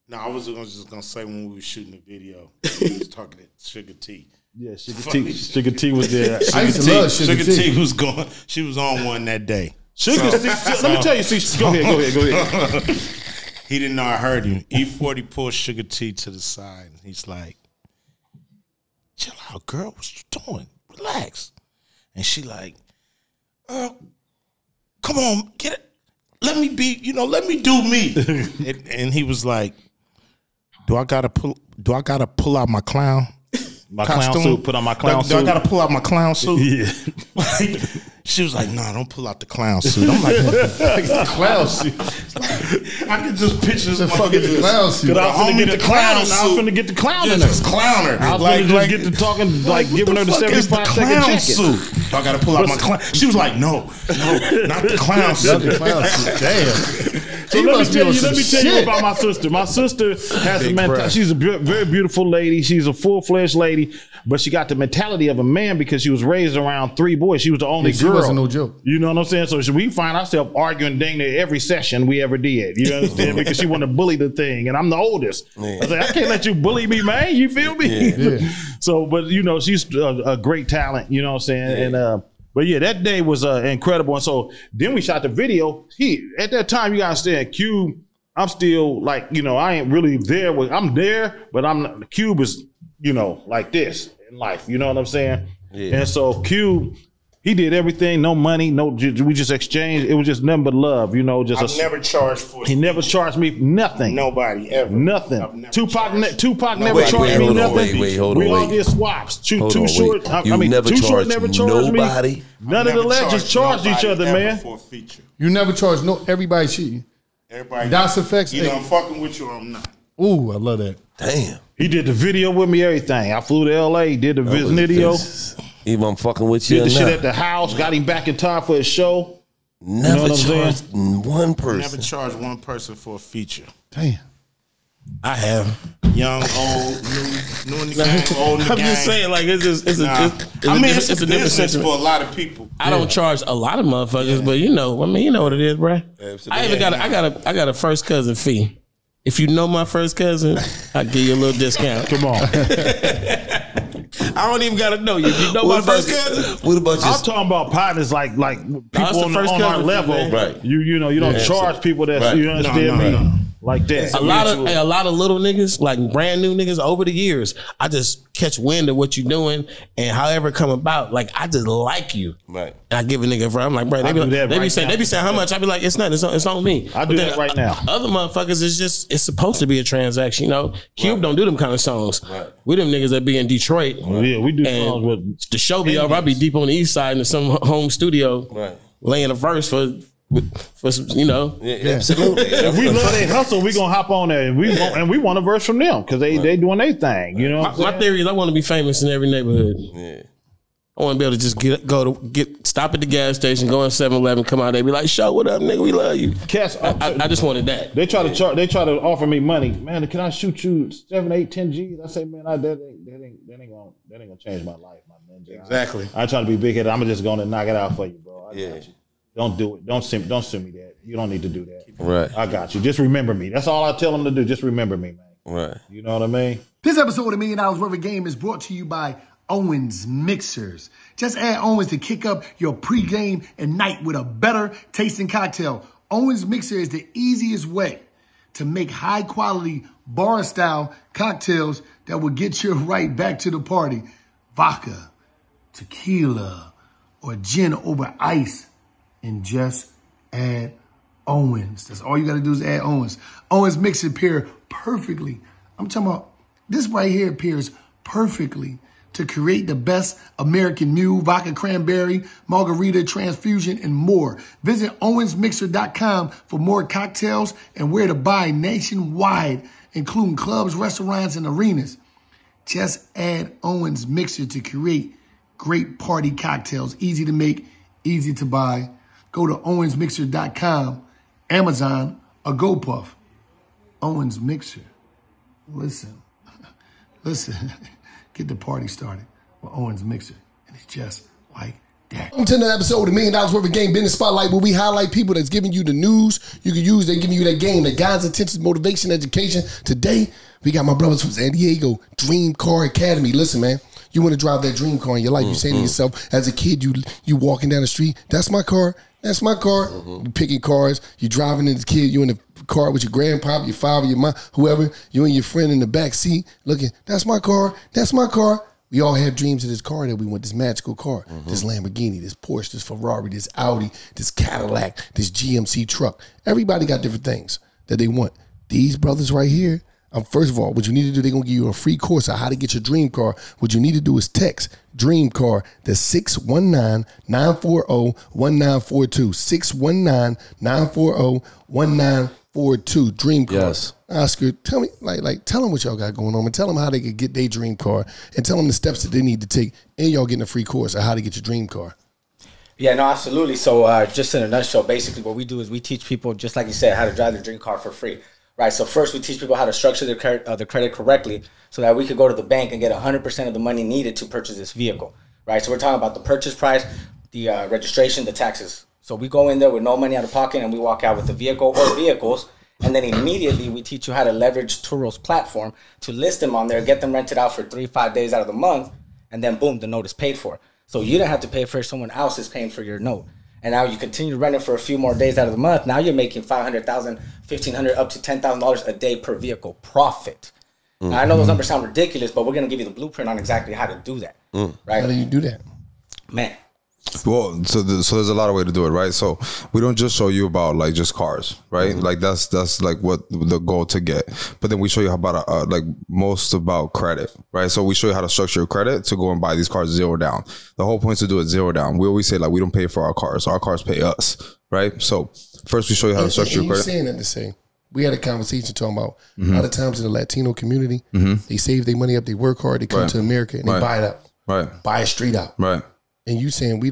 No, I was just gonna say when we were shooting the video, we was talking to Sugar T. Yeah, Sugar T was there. I used to love Sugar T. T was going. She was on one that day. Sugar T. Let me tell you. See, go ahead. He didn't know I heard him. E40 pulled Sugar T to the side. And he's like, chill out, girl. What you doing? Relax. And she like, come on, get it. Let me do me. and he was like, do I gotta pull out my clown? My costume? clown suit. Put on my clown suit. Do I gotta pull out my clown suit? Yeah. She was like, nah, don't pull out the clown suit. I'm like, the clown suit. I can just picture this fucking clown suit. I was finna get the clown. I was finna get the clown in there. Just clowner. I was finna just get to talking, like giving her the 75-second jacket. Suit? I gotta pull out my clown. She was like, no, not the clown suit. Not the clown suit. Damn. So let me tell you about my sister. My sister has a mentality. She's a very beautiful lady. She's a full-fledged lady, but she got the mentality of a man because she was raised around 3 boys. She was the only girl. She wasn't no joke. You know what I'm saying? So we find ourselves arguing dang near every session we ever did. You understand? Because she wanted to bully the thing, and I'm the oldest. Yeah. I said, I can't let you bully me, man. You feel me? Yeah. So, but you know, she's a great talent. You know what I'm saying? Yeah. And but yeah, that day was incredible. And so then we shot the video. At that time, you gotta understand, Cube, I'm still like, you know, I ain't really there. I'm there, but I'm not. The Cube is, you know, like this in life. You know what I'm saying? Yeah. And so Cube, he did everything. No money, we just exchanged. It was just nothing but love. You know, just I've never charged for it. He never charged me nothing. Nobody ever. Nothing. Tupac never charged me nothing. We all did swaps. Too short. Too short never charged me. None of the legends charged each other, man. For a feature. You never charged everybody cheating. Everybody. Das effects. Either I'm fucking with you or I'm not. Ooh, I love that. Damn. He did the video with me, everything. I flew to L.A., did the video. Even I'm fucking with you. Did the shit at the house, got him back in time for his show. Never charged one person. Never charged one person for a feature. Damn. I have. Young, old, new in the game, old in the game. I'm just saying, like, it's a different sentiment for a lot of people. I don't charge a lot of motherfuckers, but you know, you know what it is, bro. I got a first cousin fee. If you know my first cousin, I'll give you a little discount. Come on. I don't even gotta know you. You know my first cousin. What about you? I'm talking about partners like people on our level. Man. Right. You know, you don't charge people that you understand me. Like that. A lot of little niggas, like brand new niggas over the years, I just catch wind of what you're doing and however it come about. Like, I just like you. Right. And I give a nigga for, I'm like, bro, they be saying how much? I be like, it's nothing, it's on me. I do that right now. Other motherfuckers, it's supposed to be a transaction, you know. Cube don't do them kind of songs. Right. We them niggas that be in Detroit. Well, yeah, we do songs with the show be over. I be deep on the east side in some home studio laying a verse for some, you know. Yeah, absolutely. If we love their hustle, we gonna hop on there and we want a verse from them because they doing their thing. You know, my theory is I want to be famous in every neighborhood. Yeah. I want to be able to just stop at the gas station, go in 7-Eleven, come out there, be like, "Show, what up, nigga? We love you." I just wanted that. They try to offer me money, man. Can I shoot you 7, 8, 10 G's? I say, man, that ain't gonna change my life, my man. Exactly. I try to be big headed. I'm just gonna knock it out for you, bro. I got you. Don't do it. Don't send me that. You don't need to do that. Right. I got you. Just remember me. That's all I tell them to do. Just remember me, man. Right. You know what I mean? This episode of $1 Million Worth of Game is brought to you by Owens Mixers. Just add Owens to kick up your pregame and night with a better tasting cocktail. Owens Mixer is the easiest way to make high quality bar style cocktails that will get you right back to the party. Vodka, tequila, or gin over ice. And just add Owens. That's all you got to do is add Owens. Owens Mixer pair perfectly. I'm talking about this right here pairs perfectly to create the best American Mule, vodka cranberry, margarita, transfusion, and more. Visit owensmixer.com for more cocktails and where to buy nationwide, including clubs, restaurants, and arenas. Just add Owens Mixer to create great party cocktails. Easy to make, easy to buy. Go to owensmixer.com, Amazon, or GoPuff. Owens Mixer. Listen, get the party started with Owens Mixer. And it's just like that. Welcome to another episode of $1 Million Worth of Game Business Spotlight, where we highlight people that's giving you the news you can use. They're giving you that game, that guidance, attention, motivation, education. Today, we got my brothers from San Diego, Dream Car Academy. Listen, man. You want to drive that dream car in your life. You say to yourself, as a kid, you walking down the street, that's my car, that's my car. You picking cars, you driving as a kid, you in the car with your grandpa, your father, your mom, whoever, you and your friend in the back seat looking, that's my car, that's my car. We all have dreams of this car that we want, this magical car, this Lamborghini, this Porsche, this Ferrari, this Audi, this Cadillac, this GMC truck. Everybody got different things that they want. These brothers right here, first of all, what you need to do, they're going to give you a free course on how to get your dream car. What you need to do is text dream car to 619-940-1942. 619-940-1942. Dream car. Yes. Oscar, tell me, tell them what y'all got going on and tell them how they could get their dream car and tell them the steps that they need to take, and y'all getting a free course on how to get your dream car. Yeah, no, absolutely. So just in a nutshell, basically what we do is we teach people, just like you said, how to drive their dream car for free. Right, so first we teach people how to structure their credit correctly so that we could go to the bank and get 100% of the money needed to purchase this vehicle. Right, so we're talking about the purchase price, the registration, the taxes. So we go in there with no money out of pocket and we walk out with the vehicle or vehicles, and then immediately we teach you how to leverage Turo's platform to list them on there, get them rented out for 3-5 days out of the month, and then boom, the note is paid for. So you don't have to pay for it, someone else is paying for your note. and now you continue to rent it for a few more days out of the month, now you're making $500,000, $1,500, up to $10,000 a day per vehicle profit. Now, I know those numbers sound ridiculous, but we're going to give you the blueprint on exactly how to do that. Right? How do you do that? Man. Well, so there's a lot of way to do it, right? So we don't just show you about like just cars, right? Like that's like what the goal to get. But then we show you how about like most about credit, right? So we show you how to structure your credit to go and buy these cars zero down. The whole point is to do it zero down. We always say like we don't pay for our cars pay us, right? So first we show you how to structure your credit. Saying that to say, we had a conversation talking about a lot of times in the Latino community, they save their money up, they work hard, they come to America and they buy it up, buy it straight out, right? And you saying we're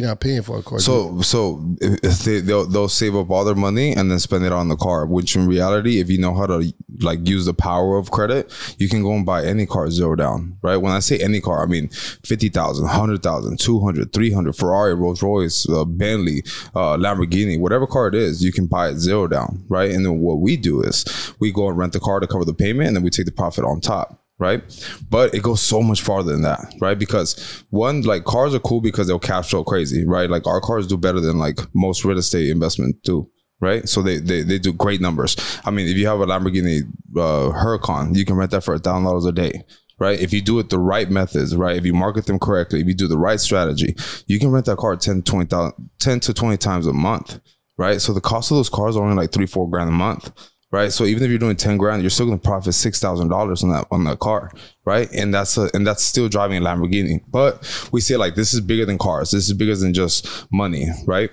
not paying for a car. So if they'll save up all their money and then spend it on the car, which in reality, if you know how to like use the power of credit, you can go and buy any car zero down, right? When I say any car, I mean 50,000, 100,000, 200, 300, Ferrari, Rolls Royce, Bentley, Lamborghini, whatever car it is, you can buy it zero down, right? And then what we do is we go and rent the car to cover the payment, and then we take the profit on top. Right. But it goes so much farther than that. Right. Because one, like cars are cool because they'll cash flow crazy. Right. Like our cars do better than like most real estate investment do. Right. So they do great numbers. I mean, if you have a Lamborghini Huracan, you can rent that for $1,000 a day. Right. If you do it the right methods, right. If you market them correctly, if you do the right strategy, you can rent that car 10 to 20 times a month. Right. So the cost of those cars are only like $3-4 grand a month. Right. So even if you're doing 10 grand, you're still going to profit $6,000 on that car. Right. And that's still driving a Lamborghini. But we say like, this is bigger than cars. This is bigger than just money. Right.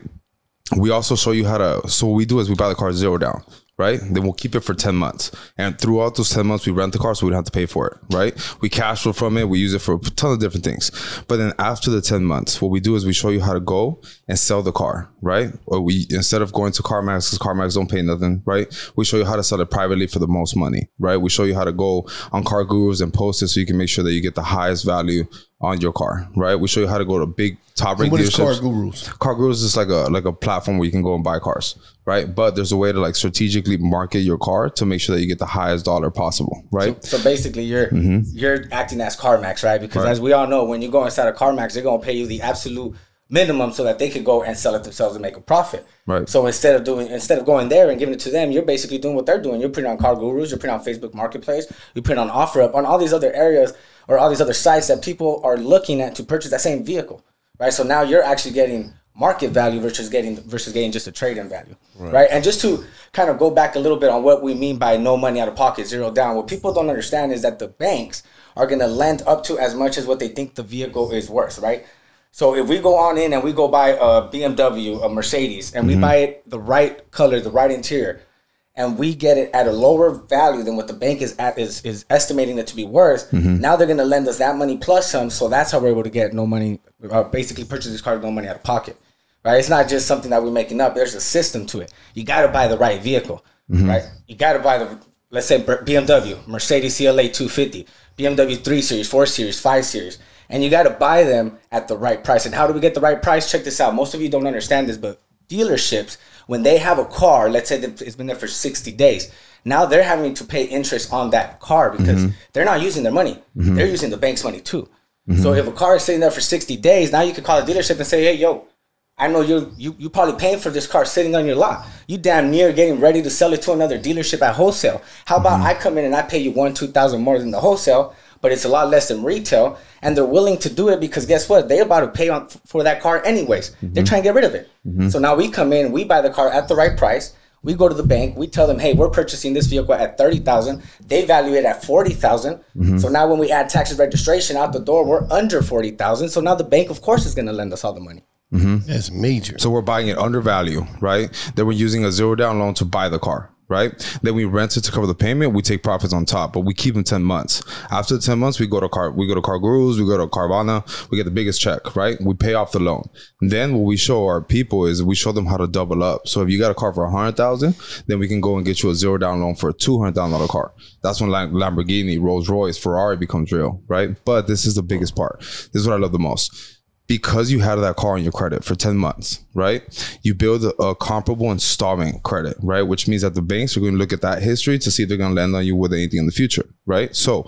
We also show you how to. So what we do is we buy the car zero down. Right. Then we'll keep it for 10 months. And throughout those 10 months, we rent the car so we don't have to pay for it. Right. We cash flow from it. We use it for a ton of different things. But then after the 10 months, what we do is we show you how to go and sell the car. Right. Or we, instead of going to CarMax, because CarMax don't pay nothing. Right. We show you how to sell it privately for the most money. Right. We show you how to go on Car Gurus and post it so you can make sure that you get the highest value on your car. Right. We show you how to go to big top rate dealerships. What is Car Gurus? Car Gurus is like a platform where you can go and buy cars. Right. But there's a way to like strategically market your car to make sure that you get the highest dollar possible. Right. So basically you're acting as CarMax, right? Because as we all know, when you go inside of CarMax, they're going to pay you the absolute minimum so that they could go and sell it themselves and make a profit. Right. So instead of going there and giving it to them, you're basically doing what they're doing. You're putting on Car Gurus, you're putting on Facebook Marketplace, you're putting on OfferUp, on all these other areas or all these other sites that people are looking at to purchase that same vehicle. Right. So now you're actually getting market value versus getting just a trade-in value. Right. And just to kind of go back a little bit on what we mean by no money out of pocket, zero down, what people don't understand is that the banks are going to lend up to as much as what they think the vehicle is worth. Right. So if we go on in and we go buy a BMW, a Mercedes, and we buy it the right color, the right interior, and we get it at a lower value than what the bank is estimating it to be worth, now they're going to lend us that money plus some. So that's how we're able to get no money, basically purchase this car with no money out of pocket. Right? It's not just something that we're making up. There's a system to it. You got to buy the right vehicle. Right? You got to buy let's say BMW, Mercedes CLA 250, BMW 3 Series, 4 Series, 5 Series. And you got to buy them at the right price. And how do we get the right price? Check this out. Most of you don't understand this, but dealerships, when they have a car, let's say that it's been there for 60 days, now they're having to pay interest on that car because they're not using their money. They're using the bank's money too. So if a car is sitting there for 60 days, now you can call a dealership and say, hey, yo, I know you probably paying for this car sitting on your lot. You damn near getting ready to sell it to another dealership at wholesale. How about I come in and I pay you $1,000-2,000 more than the wholesale, but it's a lot less than retail, and they're willing to do it because guess what? They're about to pay for that car anyways. They're trying to get rid of it. So now we come in, we buy the car at the right price. We go to the bank, we tell them, hey, we're purchasing this vehicle at $30,000. They value it at $40,000. So now when we add taxes, registration out the door, we're under $40,000. So now the bank, of course, is going to lend us all the money. That's major. So we're buying it under value, right? Then we're using a zero down loan to buy the car, right? Then we rent it to cover the payment. We take profits on top, but we keep them 10 months. After 10 months, we go to Car Gurus, we go to Carvana, we get the biggest check, right? We pay off the loan. Then what we show our people is we show them how to double up. So if you got a car for $100,000, then we can go and get you a zero down loan for a $200,000 car. That's when Lamborghini, Rolls Royce, Ferrari becomes real, right? But this is the biggest part. This is what I love the most. Because you had that car on your credit for 10 months, right? You build a comparable installment credit, right? Which means that the banks are going to look at that history to see if they're going to lend on you with anything in the future, right? So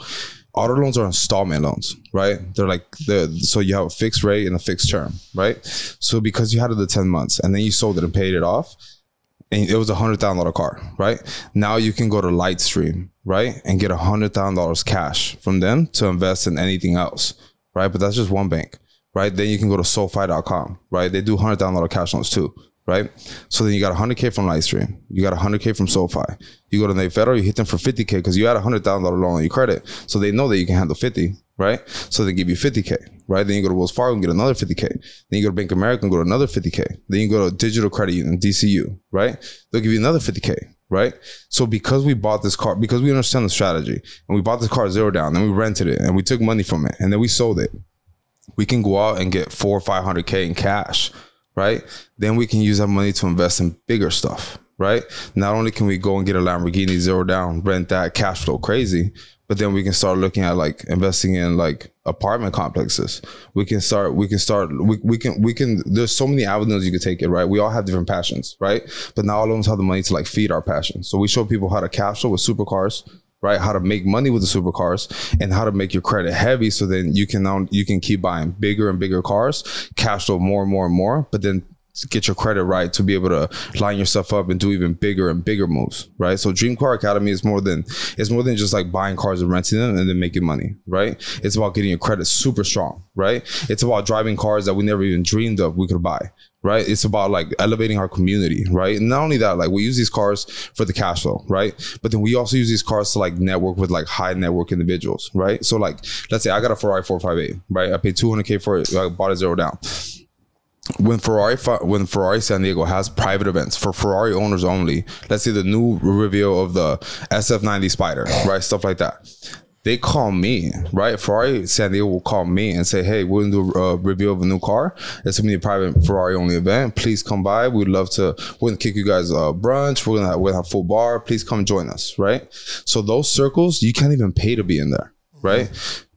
auto loans are installment loans, right? They're like so you have a fixed rate and a fixed term, right? So because you had it the 10 months and then you sold it and paid it off, and it was $100,000 car, right? Now you can go to Lightstream, right, and get $100,000 cash from them to invest in anything else, right? But that's just one bank, right? Then you can go to SoFi.com, right? They do $100,000 cash loans too, right? So then you got 100K from Lightstream, you got 100K from SoFi. You go to Nate Federal, you hit them for 50K because you had $100,000 loan on your credit, so they know that you can handle 50, right? So they give you 50K, right? Then you go to Wells Fargo and get another 50K. Then you go to Bank of America and go to another 50K. Then you go to Digital Credit Union, DCU, right? They'll give you another 50K, right? So because we bought this car, because we understand the strategy, and we bought this car zero down, and we rented it, and we took money from it, and then we sold it, we can go out and get 400 or 500K in cash, right? Then we can use that money to invest in bigger stuff, right? Not only can we go and get a Lamborghini zero down, rent that, cash flow crazy, but then we can start looking at like investing in like apartment complexes. We can there's so many avenues you can take it, right? We all have different passions, right? But not all of us have the money to like feed our passions. So we show people how to cash flow with supercars, right? How to make money with the supercars and how to make your credit heavy. So then you can keep buying bigger and bigger cars, cash flow more and more and more, but then get your credit right to be able to line yourself up and do even bigger and bigger moves, right? So Dream Car Academy is more than just like buying cars and renting them and then making money, right? It's about getting your credit super strong, right? It's about driving cars that we never even dreamed of we could buy, right? It's about like elevating our community, right? And not only that, like we use these cars for the cash flow, right? But then we also use these cars to like network with like high network individuals, right? So like, let's say I got a Ferrari 458, right? I paid $200K for it. I bought it zero down. When Ferrari San Diego has private events for Ferrari owners only, let's say the new reveal of the SF90 Spider, right? Stuff like that. They call me, right? Ferrari San Diego will call me and say, hey, we're going to do a review of a new car. It's going to be a private Ferrari only event. Please come by. We're going to kick you guys a brunch. We're going to have full bar. Please come join us, right? So those circles, you can't even pay to be in there, right?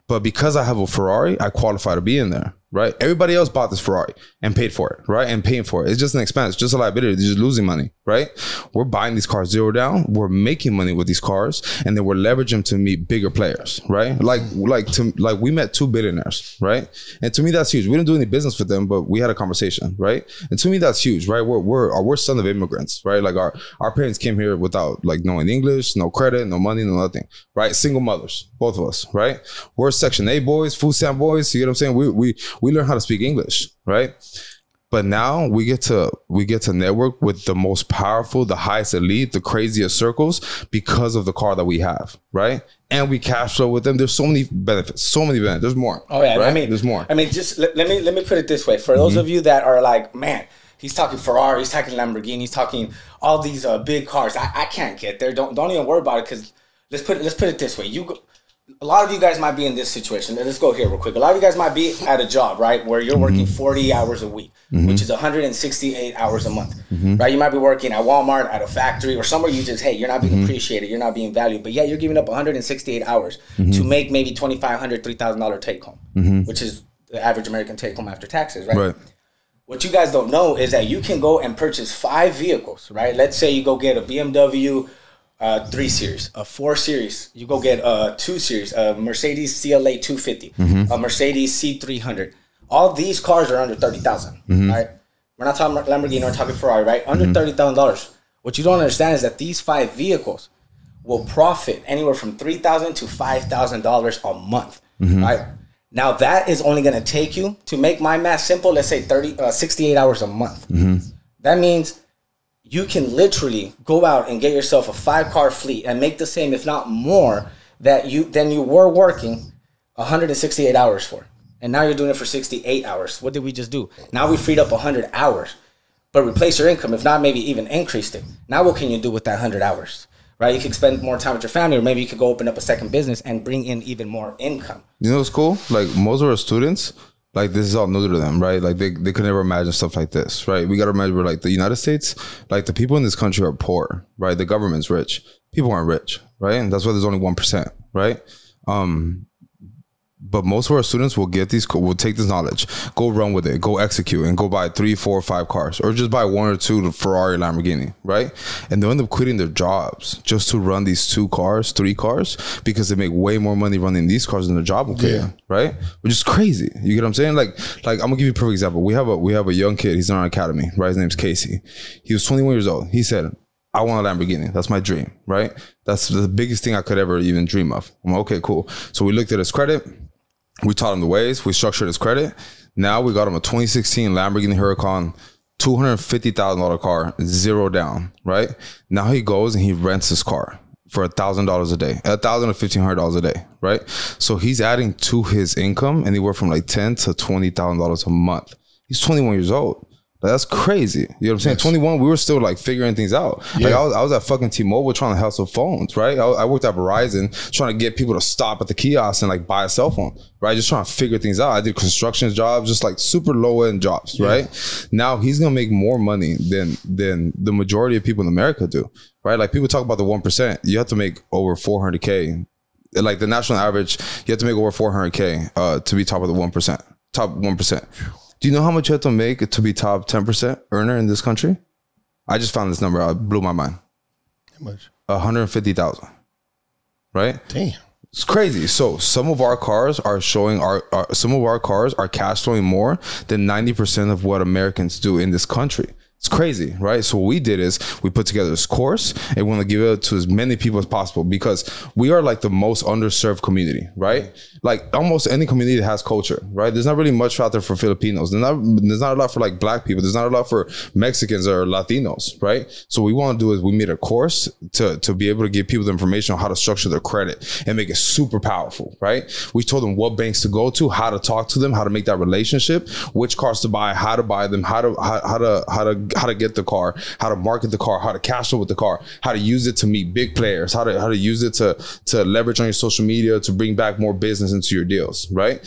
But because I have a Ferrari, I qualify to be in there, right? Everybody else bought this Ferrari and paid for it, right? And paying for it. It's just an expense, just a liability. They're just losing money, right? We're buying these cars zero down. We're making money with these cars, and then we're leveraging them to meet bigger players, right? Like we met 2 billionaires, right? And to me, that's huge. We didn't do any business with them, but we had a conversation, right? And to me, that's huge, right? We're sons of immigrants, right? Like our parents came here without like knowing English, no credit, no money, no nothing, right? Single mothers, both of us, right? We're Section A boys, food stamp boys. You know what I'm saying? We learn how to speak English, right? But now we get to network with the most powerful, the highest elite, the craziest circles because of the car that we have, right? And we cash flow with them. There's so many benefits. There's more. Oh yeah, right? there's more. Just let me put it this way. For those of you that are like, man, he's talking Ferrari, he's talking Lamborghini, he's talking all these big cars. I can't get there. Don't even worry about it, because let's put it this way. A lot of you guys might be in this situation. Let's go here real quick. A lot of you guys might be at a job, right, where you're working 40 hours a week, which is 168 hours a month, right? You might be working at Walmart, at a factory, or somewhere you just, hey, you're not being appreciated, you're not being valued, but yet you're giving up 168 hours to make maybe $2,500, $3,000 take home, which is the average American take home after taxes, right? What you guys don't know is that you can go and purchase 5 vehicles, right? Let's say you go get a BMW 3 Series, a 4 Series. You go get a 2 Series, a Mercedes CLA 250, a Mercedes C300. All these cars are under $30,000, right? We're not talking Lamborghini, we're talking Ferrari, right? Under $30,000. What you don't understand is that these 5 vehicles will profit anywhere from $3,000 to $5,000 a month, right? Now that is only going to take you, to make my math simple, let's say 68 hours a month. That means you can literally go out and get yourself a 5-car fleet and make the same, if not more, than you were working 168 hours for. And now you're doing it for 68 hours. What did we just do? Now we freed up 100 hours, but replace your income, if not maybe even increased it. Now what can you do with that 100 hours? Right? You could spend more time with your family, or maybe you could go open up a second business and bring in even more income. You know what's cool? Like most of our students, like this is all new to them, right? Like they could never imagine stuff like this, right? We got to remember, like the United States, like the people in this country are poor, right? The government's rich. People aren't rich, right? And that's why there's only 1%, right? But most of our students will get these, will take this knowledge, go run with it, go execute, and go buy 3, 4, 5 cars, or just buy 1 or 2 to Ferrari, Lamborghini, right? And they'll end up quitting their jobs just to run these 2 cars, 3 cars, because they make way more money running these cars than their job will pay, right? Which is crazy. You get what I'm saying? Like I'm gonna give you a perfect example. We have a young kid. He's in our academy, right? His name's Casey. He was 21 years old. He said, I want a Lamborghini. That's my dream, right? That's the biggest thing I could ever even dream of. I'm like, okay, cool. So we looked at his credit. We taught him the ways. We structured his credit. Now we got him a 2016 Lamborghini Huracan, $250,000 car, 0 down, right? Now he goes and he rents his car for $1,000 a day, $1,000 to $1,500 a day, right? So he's adding to his income anywhere from like $10,000 to $20,000 a month. He's 21 years old. Like, that's crazy. You know what I'm saying? 21, we were still like figuring things out. Like I was at fucking T-Mobile trying to hustle phones, right? I worked at Verizon trying to get people to stop at the kiosk and like buy a cell phone, right? Just trying to figure things out. I did construction jobs, just like super low end jobs, right? Now he's gonna make more money than the majority of people in America do, right? Like people talk about the 1%. You have to make over 400K. Like the national average, you have to make over 400K to be top of the 1%, top 1%. Do you know how much you have to make to be top 10% earner in this country? I just found this number out. It blew my mind. How much? 150,000. Right? Damn. It's crazy. So some of our cars are showing some of our cars are cash flowing more than 90% of what Americans do in this country. It's crazy, right? So what we did is we put together this course and we want to give it to as many people as possible because we are like the most underserved community, right? Like almost any community has culture, right? There's not really much out there for Filipinos. There's not a lot for like black people. There's not a lot for Mexicans or Latinos, right? So what we want to do is we made a course to be able to give people the information on how to structure their credit and make it super powerful, right? We told them what banks to go to, how to talk to them, how to make that relationship, which cars to buy them, how to get the car, how to market the car, how to cash flow with the car, how to use it to meet big players, how to use it to leverage on your social media to bring back more business into your deals, right?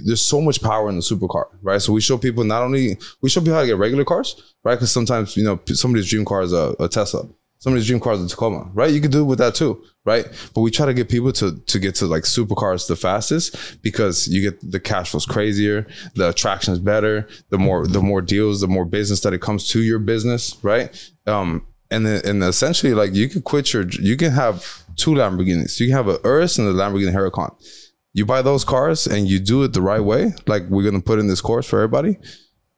There's so much power in the supercar, right? So we show people how to get regular cars, right? Because sometimes, you know, somebody's dream car is a Tesla. Somebody's dream car is a Tacoma, right? You could do it with that too, right? But we try to get people to get to like supercars the fastest because you get the cash flow's crazier, the attraction is better, the more deals, the more business that it comes to your business, right? And essentially like you can have 2 Lamborghinis. You can have a Urus and a Lamborghini Huracan. You buy those cars and you do it the right way, like we're gonna put in this course for everybody,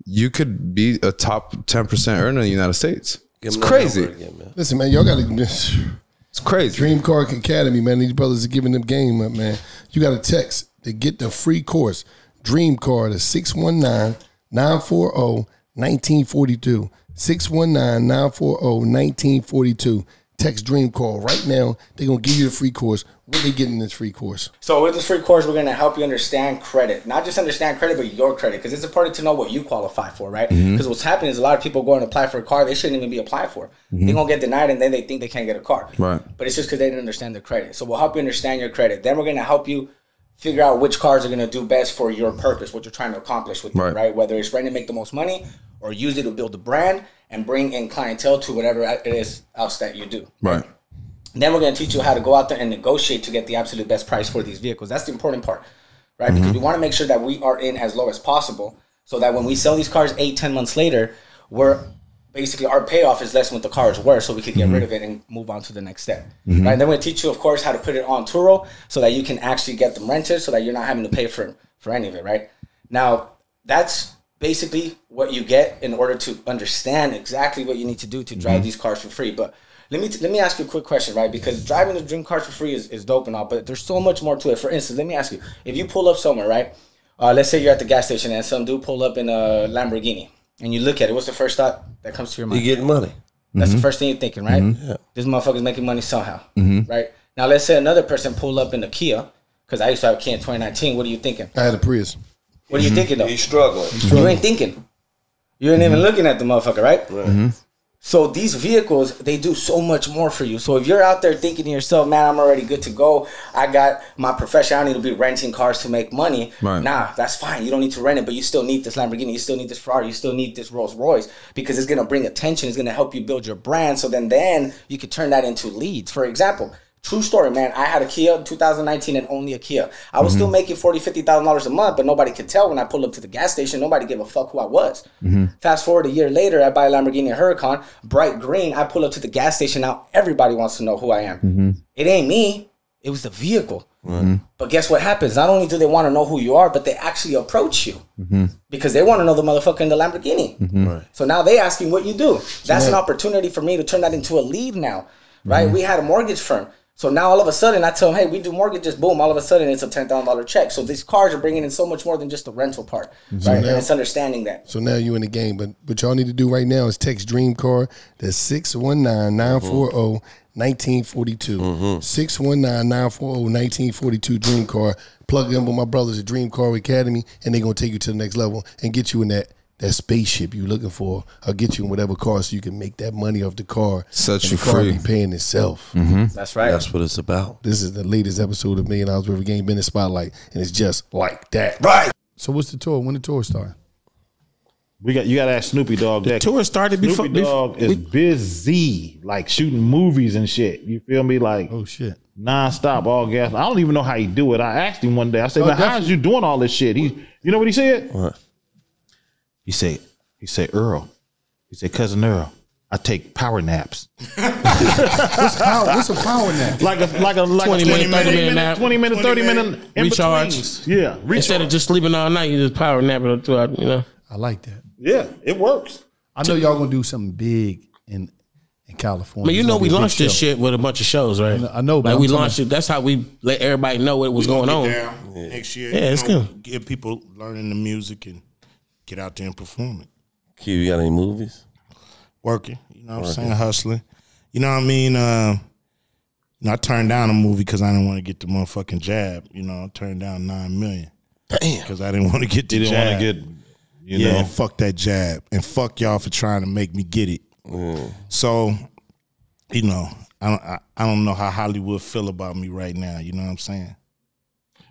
you could be a top 10% earner in the United States. It's crazy. Again, listen, man, y'all gotta. It's crazy. Dream Car Academy, man. These brothers are giving them game up, man. You got a text to get the free course. Dream Car to 619-940-1942. 619-940-1942. Text Dream Car right now. They're gonna give you the free course. What are they getting in this free course? So with this free course, we're gonna help you understand credit. Not just understand credit, but your credit, because it's important to know what you qualify for, right? Because what's happening is a lot of people go and apply for a car they shouldn't even be applied for. They're gonna get denied, and then they think they can't get a car. Right. But it's just because they didn't understand their credit. So we'll help you understand your credit. Then we're gonna help you figure out which cars are gonna do best for your purpose, what you're trying to accomplish with it, right? Whether it's trying to make the most money or use it to build a brand and bring in clientele to whatever it is else that you do. Right. Then we're going to teach you how to go out there and negotiate to get the absolute best price for these vehicles. That's the important part, right? Because we want to make sure that we are in as low as possible so that when we sell these cars 8-10 months later, we're basically our payoff is less than what the car is worth, so we could get rid of it and move on to the next step. Right? And then we're going to teach you, of course, how to put it on Turo so that you can actually get them rented so that you're not having to pay for any of it, right? Now, that's basically what you get in order to understand exactly what you need to do to drive these cars for free. But let me ask you a quick question, right? Because driving the dream cars for free is dope and all, but there's so much more to it. For instance, let me ask you, if you pull up somewhere, right? Let's say you're at the gas station and some dude pull up in a Lamborghini and you look at it, what's the first thought that comes to your mind? You getting money. That's the first thing you're thinking, right? Yeah. This motherfucker's making money somehow, right? Now, let's say another person pull up in a Kia, because I used to have a Kia in 2019. What are you thinking? I had a Prius. What are you thinking, though? He's struggling. You ain't thinking. You ain't even looking at the motherfucker, right? So these vehicles, they do so much more for you. So if you're out there thinking to yourself, man, I'm already good to go. I got my profession. I don't need to be renting cars to make money. Right. Nah, that's fine. You don't need to rent it, but you still need this Lamborghini. You still need this Ferrari. You still need this Rolls Royce because it's going to bring attention. It's going to help you build your brand. So then you could turn that into leads. For example, True story, man. I had a Kia in 2019 and only a Kia. I was still making $40,000, $50,000 a month, but nobody could tell when I pulled up to the gas station. Nobody gave a fuck who I was. Fast forward a year later, I buy a Lamborghini Huracan, bright green. I pull up to the gas station. Now everybody wants to know who I am. It ain't me. It was the vehicle. But guess what happens? Not only do they want to know who you are, but they actually approach you because they want to know the motherfucker in the Lamborghini. Right. So now they asking what you do. That's an opportunity for me to turn that into a lead now, right? We had a mortgage firm. So now all of a sudden I tell them, hey, we do mortgages, boom, all of a sudden it's a $10,000 check. So these cars are bringing in so much more than just the rental part, right? And it's understanding that. So now you in the game, but what y'all need to do right now is text Dream Car. That's 619-940-1942. 619-940-1942 Dream Car. Plug in with my brothers at Dream Car Academy, and they're going to take you to the next level and get you in that spaceship you're looking for. I'll get you in whatever car so you can make that money off the car. Set and you the car free. be paying itself. That's right. That's what it's about. This is the latest episode of $1 Million Worth of Game Business Spotlight, and it's just like that. Right. So what's the tour? When the tour start? You got to ask Snoopy Dogg. The tour started before. Snoopy Dogg is busy, like shooting movies and shit. You feel me? Like, Oh shit. nonstop, all gas. I don't even know how he do it. I asked him one day. I said, "Man, how's you doing all this shit?" You know what he said? What? He said, Earl. He said, cousin Earl, I take power naps. What's a power nap? Like a 20 minute, 30 minute nap. 20 minute, 30 minute in Recharge. betweens. Yeah, recharge. Instead of just sleeping all night, you just power nap it throughout, you know. I like that. Yeah, it works. I know y'all gonna do something big in California. But you It's know gonna we be a big launched this show. shit with a bunch of shows, right? I know, but like I'm we talking launched it. That's how we let everybody know what was going on. Next year. Yeah, it's good. Get people learning the music and get out there and perform it. Q, you got any movies? Working, you know what I'm saying? Hustling. You know what I mean? I turned down a movie because I didn't want to get the motherfucking jab. You know, I turned down $9 million. Damn. Because I didn't want to get the You didn't jab. want to get, you Yeah, know. fuck that jab. And fuck y'all for trying to make me get it. So, you know, I don't know how Hollywood feel about me right now. You know what I'm saying?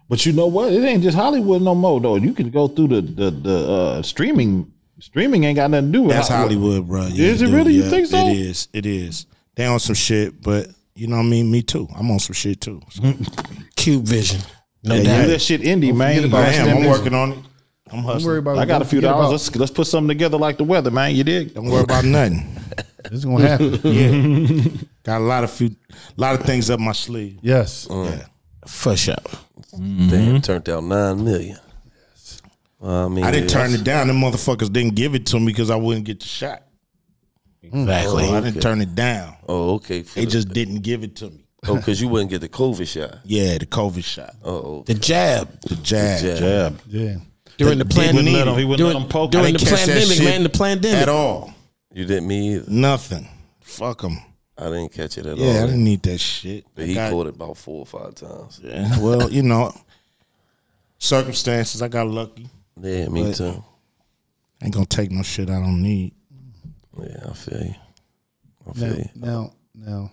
But you know what? It ain't just Hollywood no more, though. You can go through the streaming. Streaming ain't got nothing to do with That's Hollywood, bro. Yeah, Is it dude, really? You yeah, think so? It is. It is. They on some shit, but you know what I mean? Me too. I'm on some shit too. So. Cube Vision. No Yeah, doubt. Do that shit indie, man. I am. I'm working on it. I'm hustling. Don't worry about it. I got a few Don't forget dollars. Let's put something together like the weather, man. You dig? Don't worry about nothing. about- It's gonna happen. Yeah. Got a lot of things up my sleeve. Yes. Yeah. For sure. Damn, turned out $9 million. I mean, I didn't turn it down. Them motherfuckers didn't give it to me because I wouldn't get the shot. Exactly. So I didn't turn it down. Oh, okay. They just didn't give it to me. Oh, because you wouldn't get the COVID shot. Yeah, the COVID shot. Oh, The jab. The jab. Jab. Yeah. During the Didn't need pandemic. it. He wouldn't let them poke. During I the didn't catch that pandemic, shit man. The pandemic. At all. you didn't me either. Nothing. Fuck them. I didn't catch it at all. Yeah, I didn't need that shit. But he caught it about 4 or 5 times. Yeah, well, you know, circumstances. I got lucky. Yeah, me But- too. Ain't gonna take no shit I don't need. Yeah, I feel you. I feel you. Now,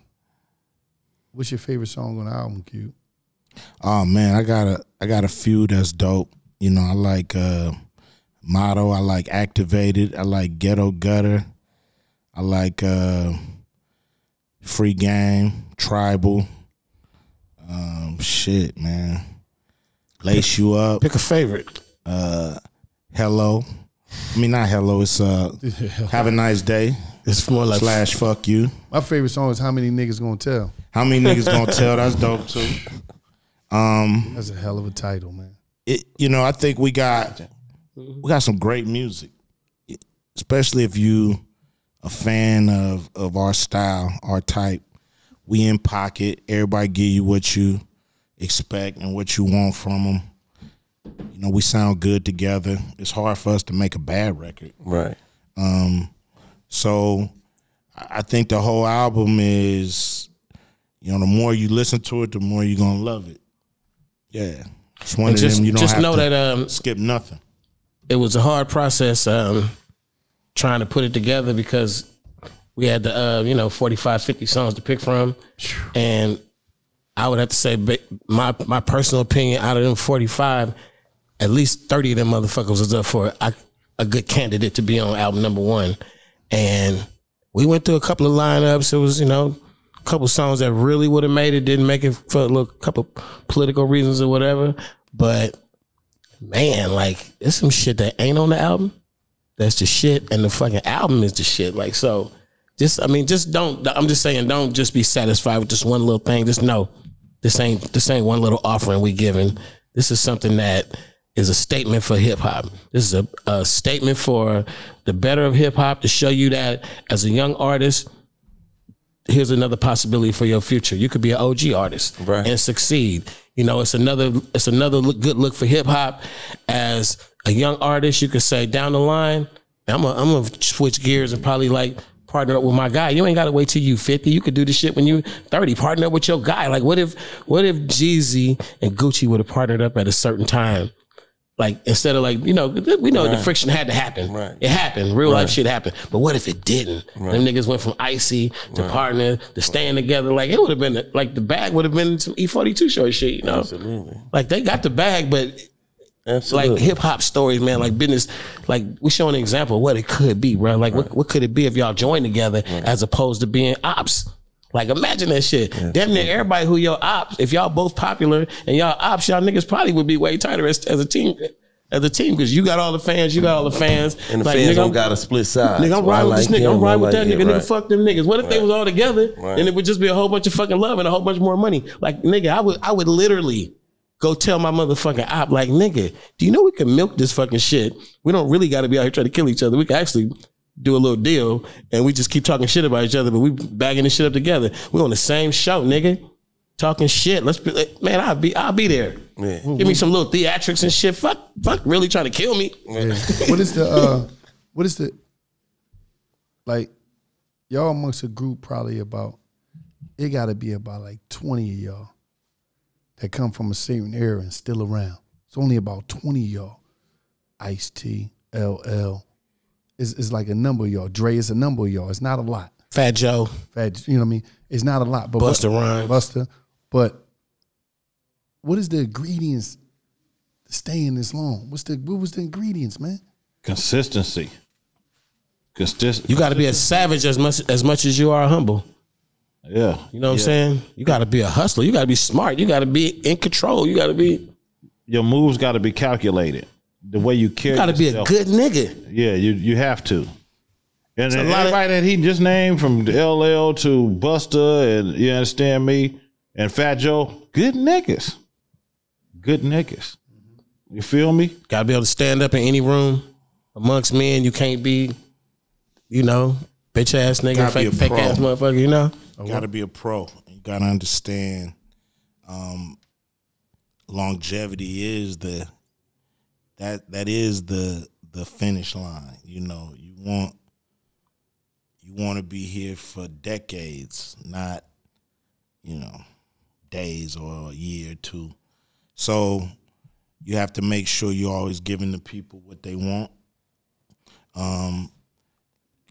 what's your favorite song on the album, Q? Oh man, I got a few that's dope. You know, I like Motto. I like Activated. I like Ghetto Gutter. I like Free Game, Tribal. Shit, man. Lace You Up. Pick a favorite. Hello. I mean, not hello. It's Have a Nice Day It's more like / Fuck You. My favorite song is How Many Niggas Gonna Tell? How many niggas gonna tell? That's dope too. That's a hell of a title, man. You know, I think we got some great music, especially if you a fan of our style, our type. We in pocket. Everybody give you what you expect and what you want from them. You know, we sound good together. It's hard for us to make a bad record. Right. So I think the whole album is, you know, the more you listen to it, the more you're gonna love it. Yeah. It's one And of just- them you don't just have know to that, skip nothing. it was a hard process trying to put it together because we had the 45, 50 songs to pick from, and I would have to say my personal opinion, out of them 45, at least 30 of them motherfuckers was up for a good candidate to be on album number 1. And we went through a couple of lineups. It was, couple songs that really would have made it, didn't make it for a couple political reasons or whatever. But man, like, there's some shit that ain't on the album. That's the shit, and the fucking album is the shit. Like, so just don't. I'm just saying, don't just be satisfied with just one little thing. Just know this ain't one little offering we giving. This is something that is a statement for hip hop. This is a statement for the better of hip hop, to show you that as a young artist, here's another possibility for your future. You could be an OG artist and succeed. You know, it's another good look for hip hop. As a young artist, you could say down the line, I'm gonna switch gears and probably like partner up with my guy. You ain't gotta wait till you 50. You could do this shit when you 30. Partner up with your guy. Like, what if Jeezy and Gucci would have partnered up at a certain time? Like, instead of like, you know, we know the friction had to happen. Right. It happened. Real life shit happened. But what if it didn't? Right. Them niggas went from icy to partner to staying together. Like, it would have been, like, the bag would have been some E42 short shit, you know? Absolutely. Like, they got the bag, but like hip hop stories, man, like business, like we showing an example of what it could be, bro. Like, what could it be if y'all join together as opposed to being ops? Like, imagine that shit. Damn near everybody who your ops, if y'all both popular and y'all ops, y'all niggas probably would be way tighter as a team. Because you got all the fans, and the like, fans nigga, don't gotta split sides. Nigga, I'm riding with this nigga. I'm riding with that nigga. Nigga, fuck them niggas. What if they was all together and it would just be a whole bunch of fucking love and a whole bunch more money? Like, nigga, I would literally go tell my motherfucking op, like, nigga, do you know we can milk this fucking shit? We don't really got to be out here trying to kill each other. We can actually do a little deal and we just keep talking shit about each other, but we bagging this shit up together. We on the same show, nigga. Talking shit. Let's be, man, I'll be there. Yeah. Give me some little theatrics and shit. Fuck really trying to kill me. Yeah. What is the like, y'all amongst a group probably about, it gotta be about like 20 of y'all that come from a certain era and still around. It's only about 20 of y'all. Ice-T, LL. It's like a number of y'all. Dre is a number of y'all. It's not a lot. Fat Joe. You know what I mean? It's not a lot. But Busta Rhymes. Busta. But what is the ingredients to staying this long? What was the ingredients, man? Consistency. You got to be a savage as much as you are humble. Yeah. You know what I'm saying? You got to be a hustler. You got to be smart. You got to be in control. You got to be. Your moves got to be calculated. The way you carry yourself. You got to be a good nigga. Yeah, you have to. And everybody that he just named, from LL to Busta, and you understand me, and Fat Joe, good niggas. Good niggas. You feel me? Got to be able to stand up in any room amongst men. You can't be, you know, bitch ass nigga, fake ass motherfucker, you know? You got to be a pro. You got to understand longevity is the finish line. You know, you want to be here for decades, not, you know, days or a year or two. So you have to make sure you're always giving the people what they want.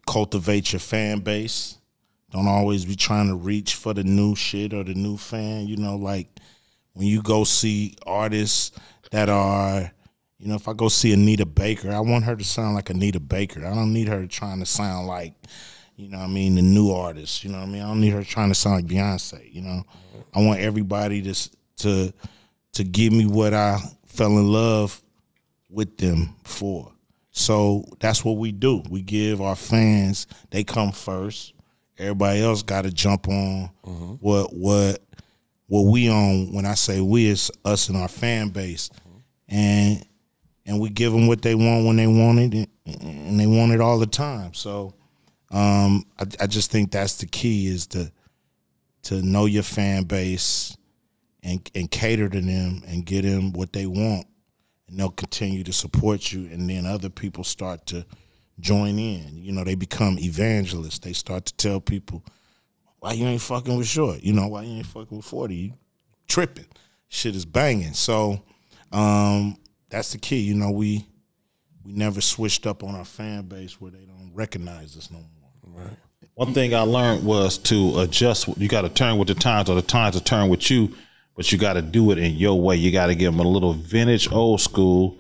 Cultivate your fan base. Don't always be trying to reach for the new shit or the new fan. You know, like when you go see artists that are, you know, if I go see Anita Baker, I want her to sound like Anita Baker. I don't need her trying to sound like, you know what I mean, the new artist. You know what I mean? I don't need her trying to sound like Beyonce, you know? I want everybody to give me what I fell in love with them for. So that's what we do. We give our fans, they come first. Everybody else got to jump on what we on. When I say we, it's us and our fan base. And we give them what they want when they want it, and they want it all the time. So I just think that's the key, is to know your fan base and cater to them and get them what they want, and they'll continue to support you. And then other people start to join in. You know, they become evangelists. They start to tell people, why you ain't fucking with Short? You know, why you ain't fucking with 40? You tripping. Shit is banging. So that's the key. You know, we never switched up on our fan base where they don't recognize us no more. Right. One thing I learned was to adjust. You got to turn with the times, or the times to turn with you, but you got to do it in your way. You got to give them a little vintage old school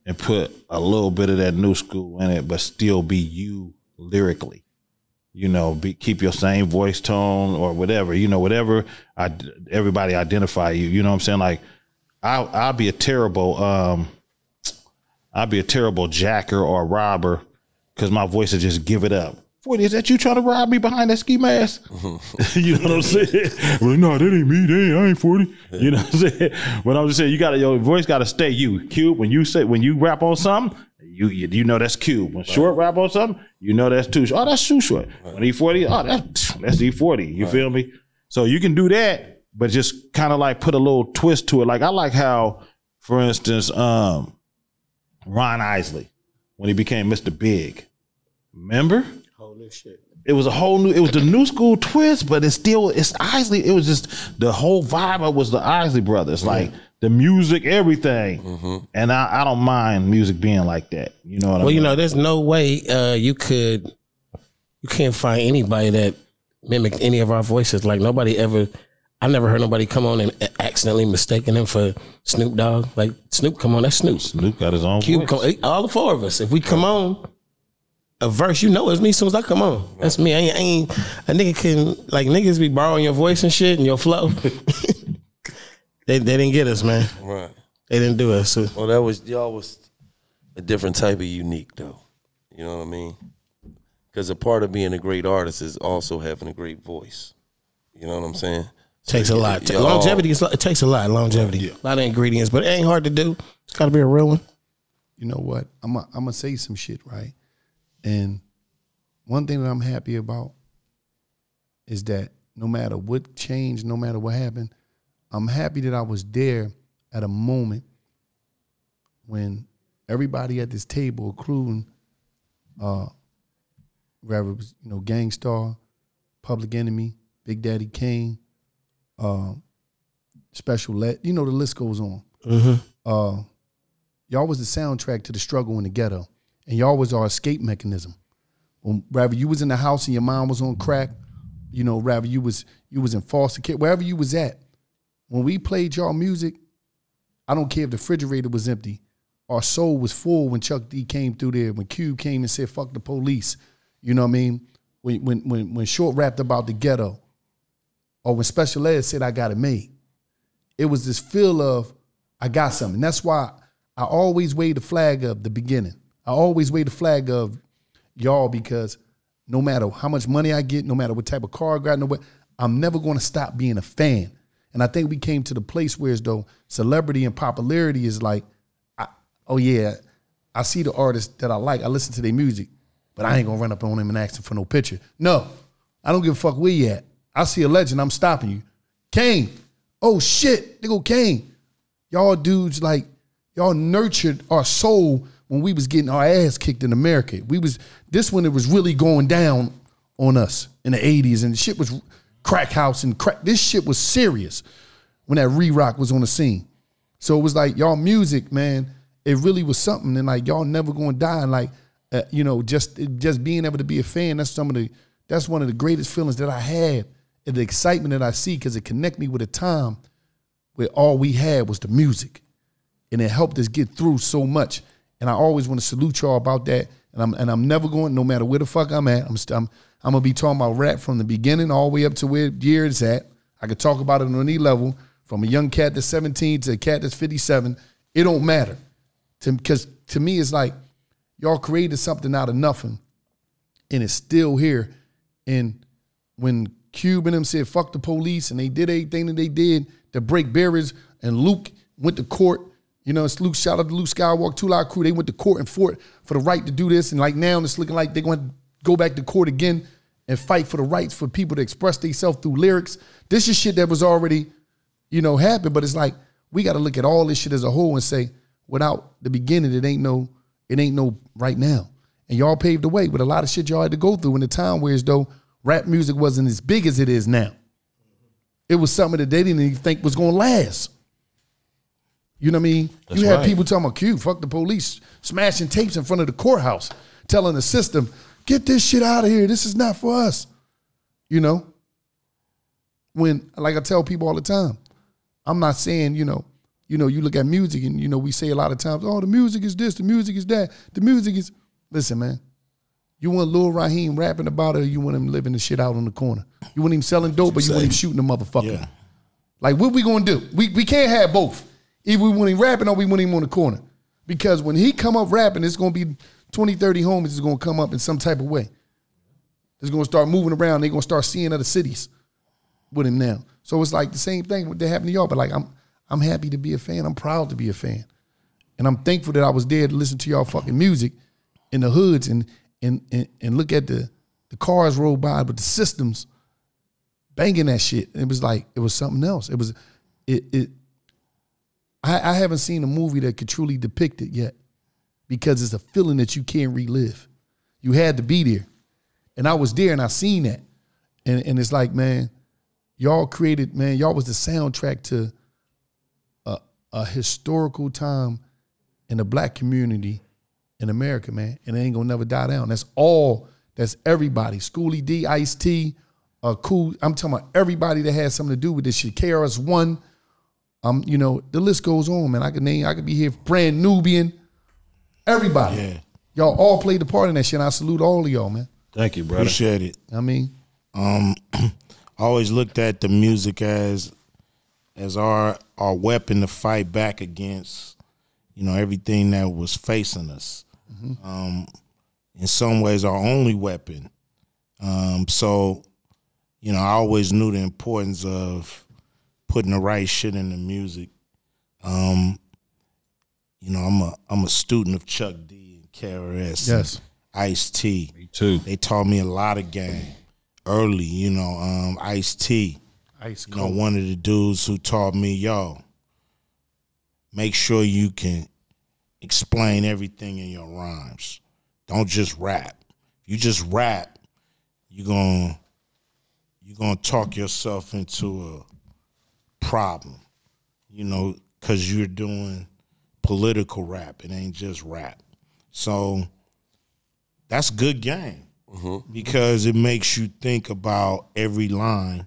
and put a little bit of that new school in it, but still be you lyrically. keep your same voice tone or whatever, whatever everybody identify you. You know what I'm saying? Like I'll be a terrible jacker or robber because my voice will just give it up. 40, is that you trying to rob me behind that ski mask? You know what I'm saying? Well, no, that ain't me. I ain't 40. You know what I'm saying? But I'm just saying, your voice got to stay you. Cube, when you rap on something, you know that's Cube. When Short rap on something, you know that's Too Short. Oh, that's Too Short. When E40, oh, that's E40. You feel me? So you can do that, but just kind of like put a little twist to it. Like I like how, for instance, Ron Isley, when he became Mr. Big, remember? Shit. It was the new school twist, but it's Isley. It was just the whole vibe was the Isley brothers, like the music, everything. And I don't mind music being like that. You know what I mean? Well, there's no way you can't find anybody that mimicked any of our voices. Like I never heard nobody come on and accidentally mistaking him for Snoop Dogg. Like Snoop, come on, that's Snoop. Snoop got his own voice. All the four of us. If we come on a verse, it's me as soon as I come on. That's me. I ain't a nigga can, like, niggas be borrowing your voice and shit and your flow. They didn't get us, man. Right. They didn't do us. So. Well, y'all was a different type of unique though. You know what I mean? Because a part of being a great artist is also having a great voice. You know what I'm saying? Takes a lot. Longevity it takes a lot. Longevity. A lot of ingredients, but it ain't hard to do. It's gotta be a real one. You know what? I'm gonna say some shit, right? And one thing that I'm happy about is that no matter what changed, no matter what happened, I'm happy that I was there at a moment when everybody at this table, including whether it was, Gangstar, Public Enemy, Big Daddy Kane, Special Let, the list goes on. Y'all was the soundtrack to the struggle in the ghetto. And y'all was our escape mechanism. Rather you was in the house and your mom was on crack, rather you was in foster care, wherever you was at. When we played y'all music, I don't care if the refrigerator was empty. Our soul was full when Chuck D came through there, when Cube came and said, fuck the police. You know what I mean? When Short rapped about the ghetto, or when Special Ed said, I got it made. It was this feel of, I got something. That's why I always wave the flag of the beginning. I always wave the flag of y'all, because no matter how much money I get, no matter what type of car I got, I'm never going to stop being a fan. And I think we came to the place where as though celebrity and popularity is like, I see the artists that I like, I listen to their music, but I ain't going to run up on them and ask them for no picture. No, I don't give a fuck where you at. I see a legend, I'm stopping you. Kane, oh shit, they go Kane. Y'all dudes, like, y'all nurtured our soul when we was getting our ass kicked in America. This when it was really going down on us in the 80s, and the shit was crack house and crack. This shit was serious when that re-rock was on the scene. So it was like y'all music, man, it really was something, and like y'all never gonna die. And like, just being able to be a fan, that's one of the greatest feelings that I had, and the excitement that I see, because it connect me with a time where all we had was the music, and it helped us get through so much. And I always want to salute y'all about that. And I'm never going, no matter where the fuck I'm at, I'm gonna be talking about rap from the beginning all the way up to where year it's at. I could talk about it on any level, from a young cat that's 17 to a cat that's 57. It don't matter. Because to me, it's like y'all created something out of nothing, and it's still here. And when Cube and them said, fuck the police, and they did everything that they did to break barriers, and Luke went to court. It's Luke, shout out to Luke Skywalker, 2 Live Crew. They went to court and fought for the right to do this. And like now it's looking like they're going to go back to court again and fight for the rights for people to express themselves through lyrics. This is shit that was already, happened. But it's like, we got to look at all this shit as a whole and say, without the beginning, it ain't no right now. And y'all paved the way with a lot of shit y'all had to go through in the time where as though rap music wasn't as big as it is now. It was something that they didn't even think was going to last. You know what I mean? That's you had right. people talking about Q, fuck the police, smashing tapes in front of the courthouse, telling the system, get this shit out of here. This is not for us. When, like I tell people all the time, I'm not saying, you look at music and, we say a lot of times, oh, the music is this, the music is that, the music is, listen, man, You want Lil Raheem rapping about it, or you want him living the shit out on the corner? You want him selling dope, or you want him shooting the motherfucker? Yeah. Like, what we gonna do? We can't have both. Either we want him rapping or we want him on the corner. Because when he come up rapping, it's gonna be 20, 30 homies is gonna come up in some type of way. It's gonna start moving around. They're gonna start seeing other cities with him now. So it's like the same thing that happened to y'all. But like, I'm happy to be a fan. I'm proud to be a fan. And I'm thankful that I was there to listen to y'all fucking music in the hoods and look at the cars roll by, but the systems banging that shit. It was like, it was something else. I haven't seen a movie that could truly depict it yet, because it's a feeling that you can't relive. You had to be there. And I was there and I seen that. And it's like, man, y'all created, man, y'all was the soundtrack to a historical time in the black community in America, man. And it ain't gonna never die down. That's everybody. Schoolie D, Ice-T, Cool. I'm talking about everybody that has something to do with this shit. KRS-One, you know, the list goes on, man. I could be here, Brand Nubian, everybody. Yeah. Y'all all played the part in that shit, and I salute all of y'all, man. Thank you, brother. Appreciate it. I mean, I always looked at the music as our weapon to fight back against, you know, everything that was facing us. Mm-hmm. In some ways, our only weapon. So, you know, I always knew the importance of putting the right shit in the music. You know, I'm a student of Chuck D and KRS. Yes. Ice-T. Me too. They taught me a lot of game early, you know, Ice-T. Ice Cold. You know, one of the dudes who taught me, yo, make sure you can explain everything in your rhymes. Don't just rap. If you just rap, you're gonna talk yourself into a problem, you know, because you're doing political rap. It ain't just rap. So that's good game, because it makes you think about every line.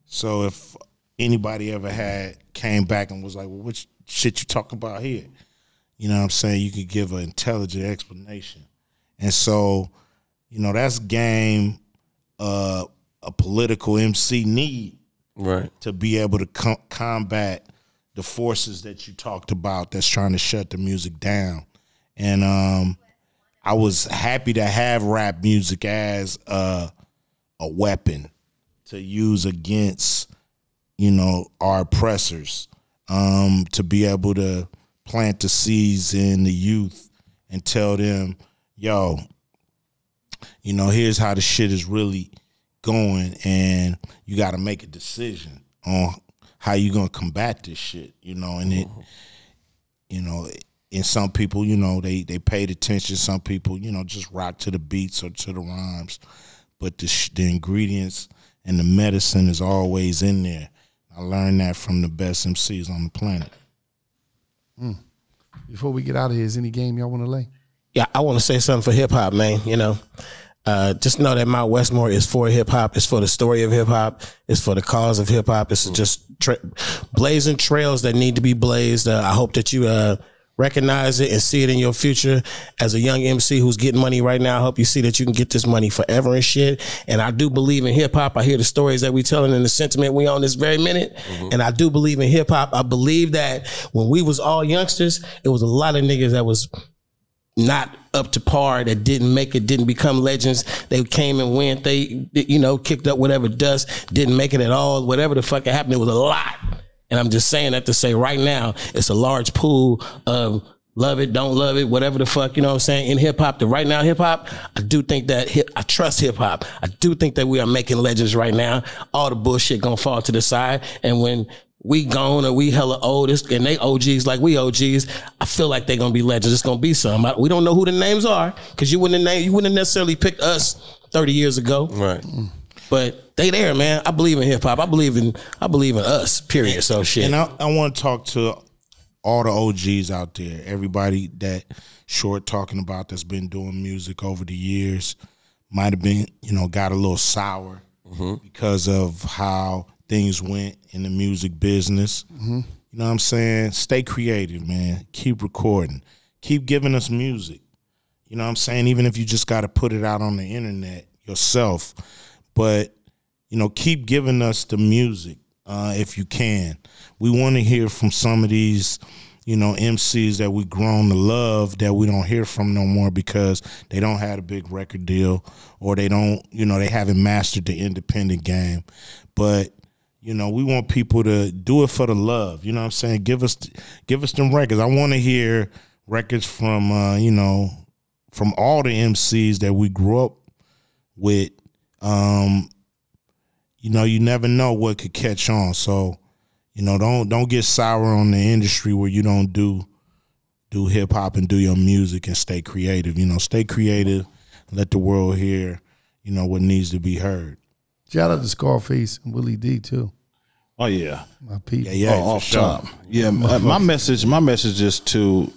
So if anybody ever came back and was like, well, what shit you talking about here? You know what I'm saying? You could give an intelligent explanation. And so, you know, that's game a political MC need, right, to be able to combat the forces that you talked about that's trying to shut the music down. And I was happy to have rap music as a weapon to use against, you know, our oppressors, to be able to plant the seeds in the youth and tell them, yo, you know, here's how the shit is really going, and you got to make a decision on how you going to combat this shit, you know. And it, you know, and some people, you know, they paid attention. Some people, you know, just rock to the beats or to the rhymes, but the ingredients and the medicine is always in there. I learned that from the best MCs on the planet. Before we get out of here, is any game y'all want to lay? Yeah, I want to say something for hip hop, man. You know, just know that Mount Westmore is for hip hop. It's for the story of hip hop. It's for the cause of hip hop. It's just blazing trails that need to be blazed. I hope that you recognize it and see it in your future. As a young MC who's getting money right now, I hope you see that you can get this money forever and shit. And I do believe in hip hop. I hear the stories that we telling and the sentiment we on this very minute. And I do believe in hip hop. I believe that when we was all youngsters, it was a lot of niggas that was not up to par, that didn't make it, didn't become legends. They came and went. They, you know, kicked up whatever dust, didn't make it at all. Whatever the fuck happened, it was a lot. And I'm just saying that to say right now, it's a large pool of love it, don't love it, whatever the fuck, you know what I'm saying? In hip hop, right now hip hop, I do think that I trust hip hop. I do think that we are making legends right now. All the bullshit gonna fall to the side. And when we gone or we hella old and they OGs like we OGs, I feel like they're gonna be legends. It's gonna be some. We don't know who the names are, because you wouldn't have necessarily picked us 30 years ago. Right. But they there, man. I believe in hip hop. I believe in us, period. So shit. And I want to talk to all the OGs out there, everybody that Short talking about that's been doing music over the years, might have been, you know, got a little sour because of how things went in the music business. You know what I'm saying? Stay creative, man. Keep recording. Keep giving us music. You You know what I'm saying? Even if you just got to put it out on the internet yourself. But, you know, keep giving us the music if you can. We want to hear from some of these, you know, MCs that we grown to love that we don't hear from no more because they don't have a big record deal or they don't, you know, they haven't mastered the independent game. But, you know, we want people to do it for the love. You know what I'm saying? Give us them records. I want to hear records from, you know, from all the MCs that we grew up with. You know, you never know what could catch on. So, you know, don't get sour on the industry where you don't do hip hop and do your music and stay creative. You know, stay creative, let the world hear, you know, what needs to be heard. Shout out to Scarface and Willie D too. Oh yeah, my people. Yeah, off top. Yeah, my message is to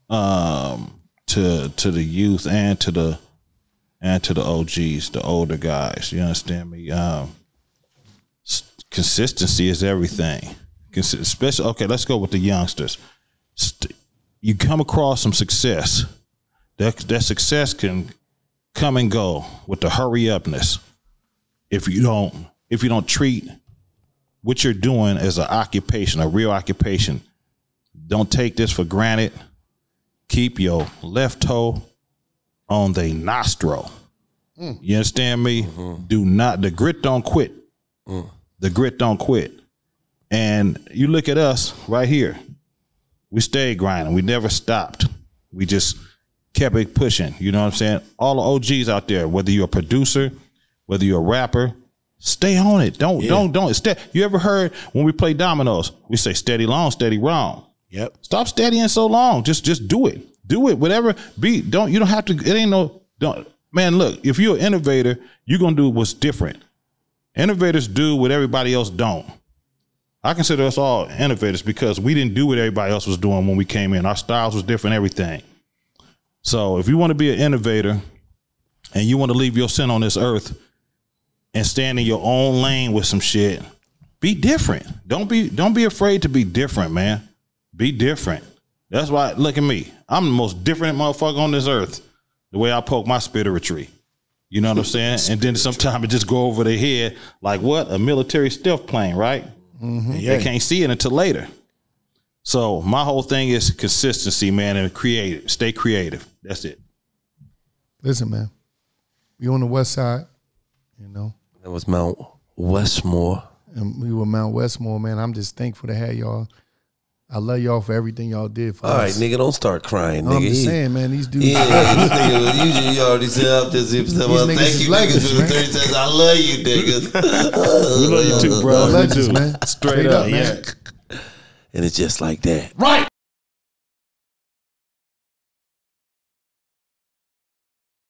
the youth and to the OGs, the older guys. You understand me? Consistency is everything. Especially, okay, let's go with the youngsters. You come across some success. That success can come and go with the hurry upness. If you don't treat what you're doing as an occupation, a real occupation, don't take this for granted. Keep your left toe on the nostril. You understand me? Do not, the grit don't quit. The grit don't quit. And you look at us right here. We stayed grinding. We never stopped. We just kept it pushing. You know what I'm saying? All the OGs out there, whether you're a producer, whether you're a rapper, stay on it. Don't. You ever heard when we play dominoes, we say steady long, steady wrong. Yep. Stop steadying so long. Just do it. Do it. Whatever. You don't have to, it ain't no, man, look, if you're an innovator, you're going to do what's different. Innovators do what everybody else don't. I consider us all innovators because we didn't do what everybody else was doing when we came in. Our styles was different, everything. So if you want to be an innovator and you want to leave your sin on this earth and stand in your own lane with some shit, be different. Don't be afraid to be different, man. Be different. That's why, look at me. I'm the most different motherfucker on this earth. The way I poke my spittery. You know what I'm saying? And then sometimes it just go over their head like what? A military stealth plane, right? They can't see it until later. So my whole thing is consistency, man, and creative. Stay creative. That's it. Listen, man. We on the west side, you know. That was Mount Westmore. And we were Mount Westmore, man. I'm just thankful to have y'all. I love y'all for everything y'all did for us. All right, nigga, don't start crying, nigga. I'm just saying, man, these dudes. Yeah, this nigga, you already said up this episode. Well, thank you, niggas, for the 30 cents. I love you, niggas. We love you too, bro. Legends, man. Straight up, man. And it's just like that. Right.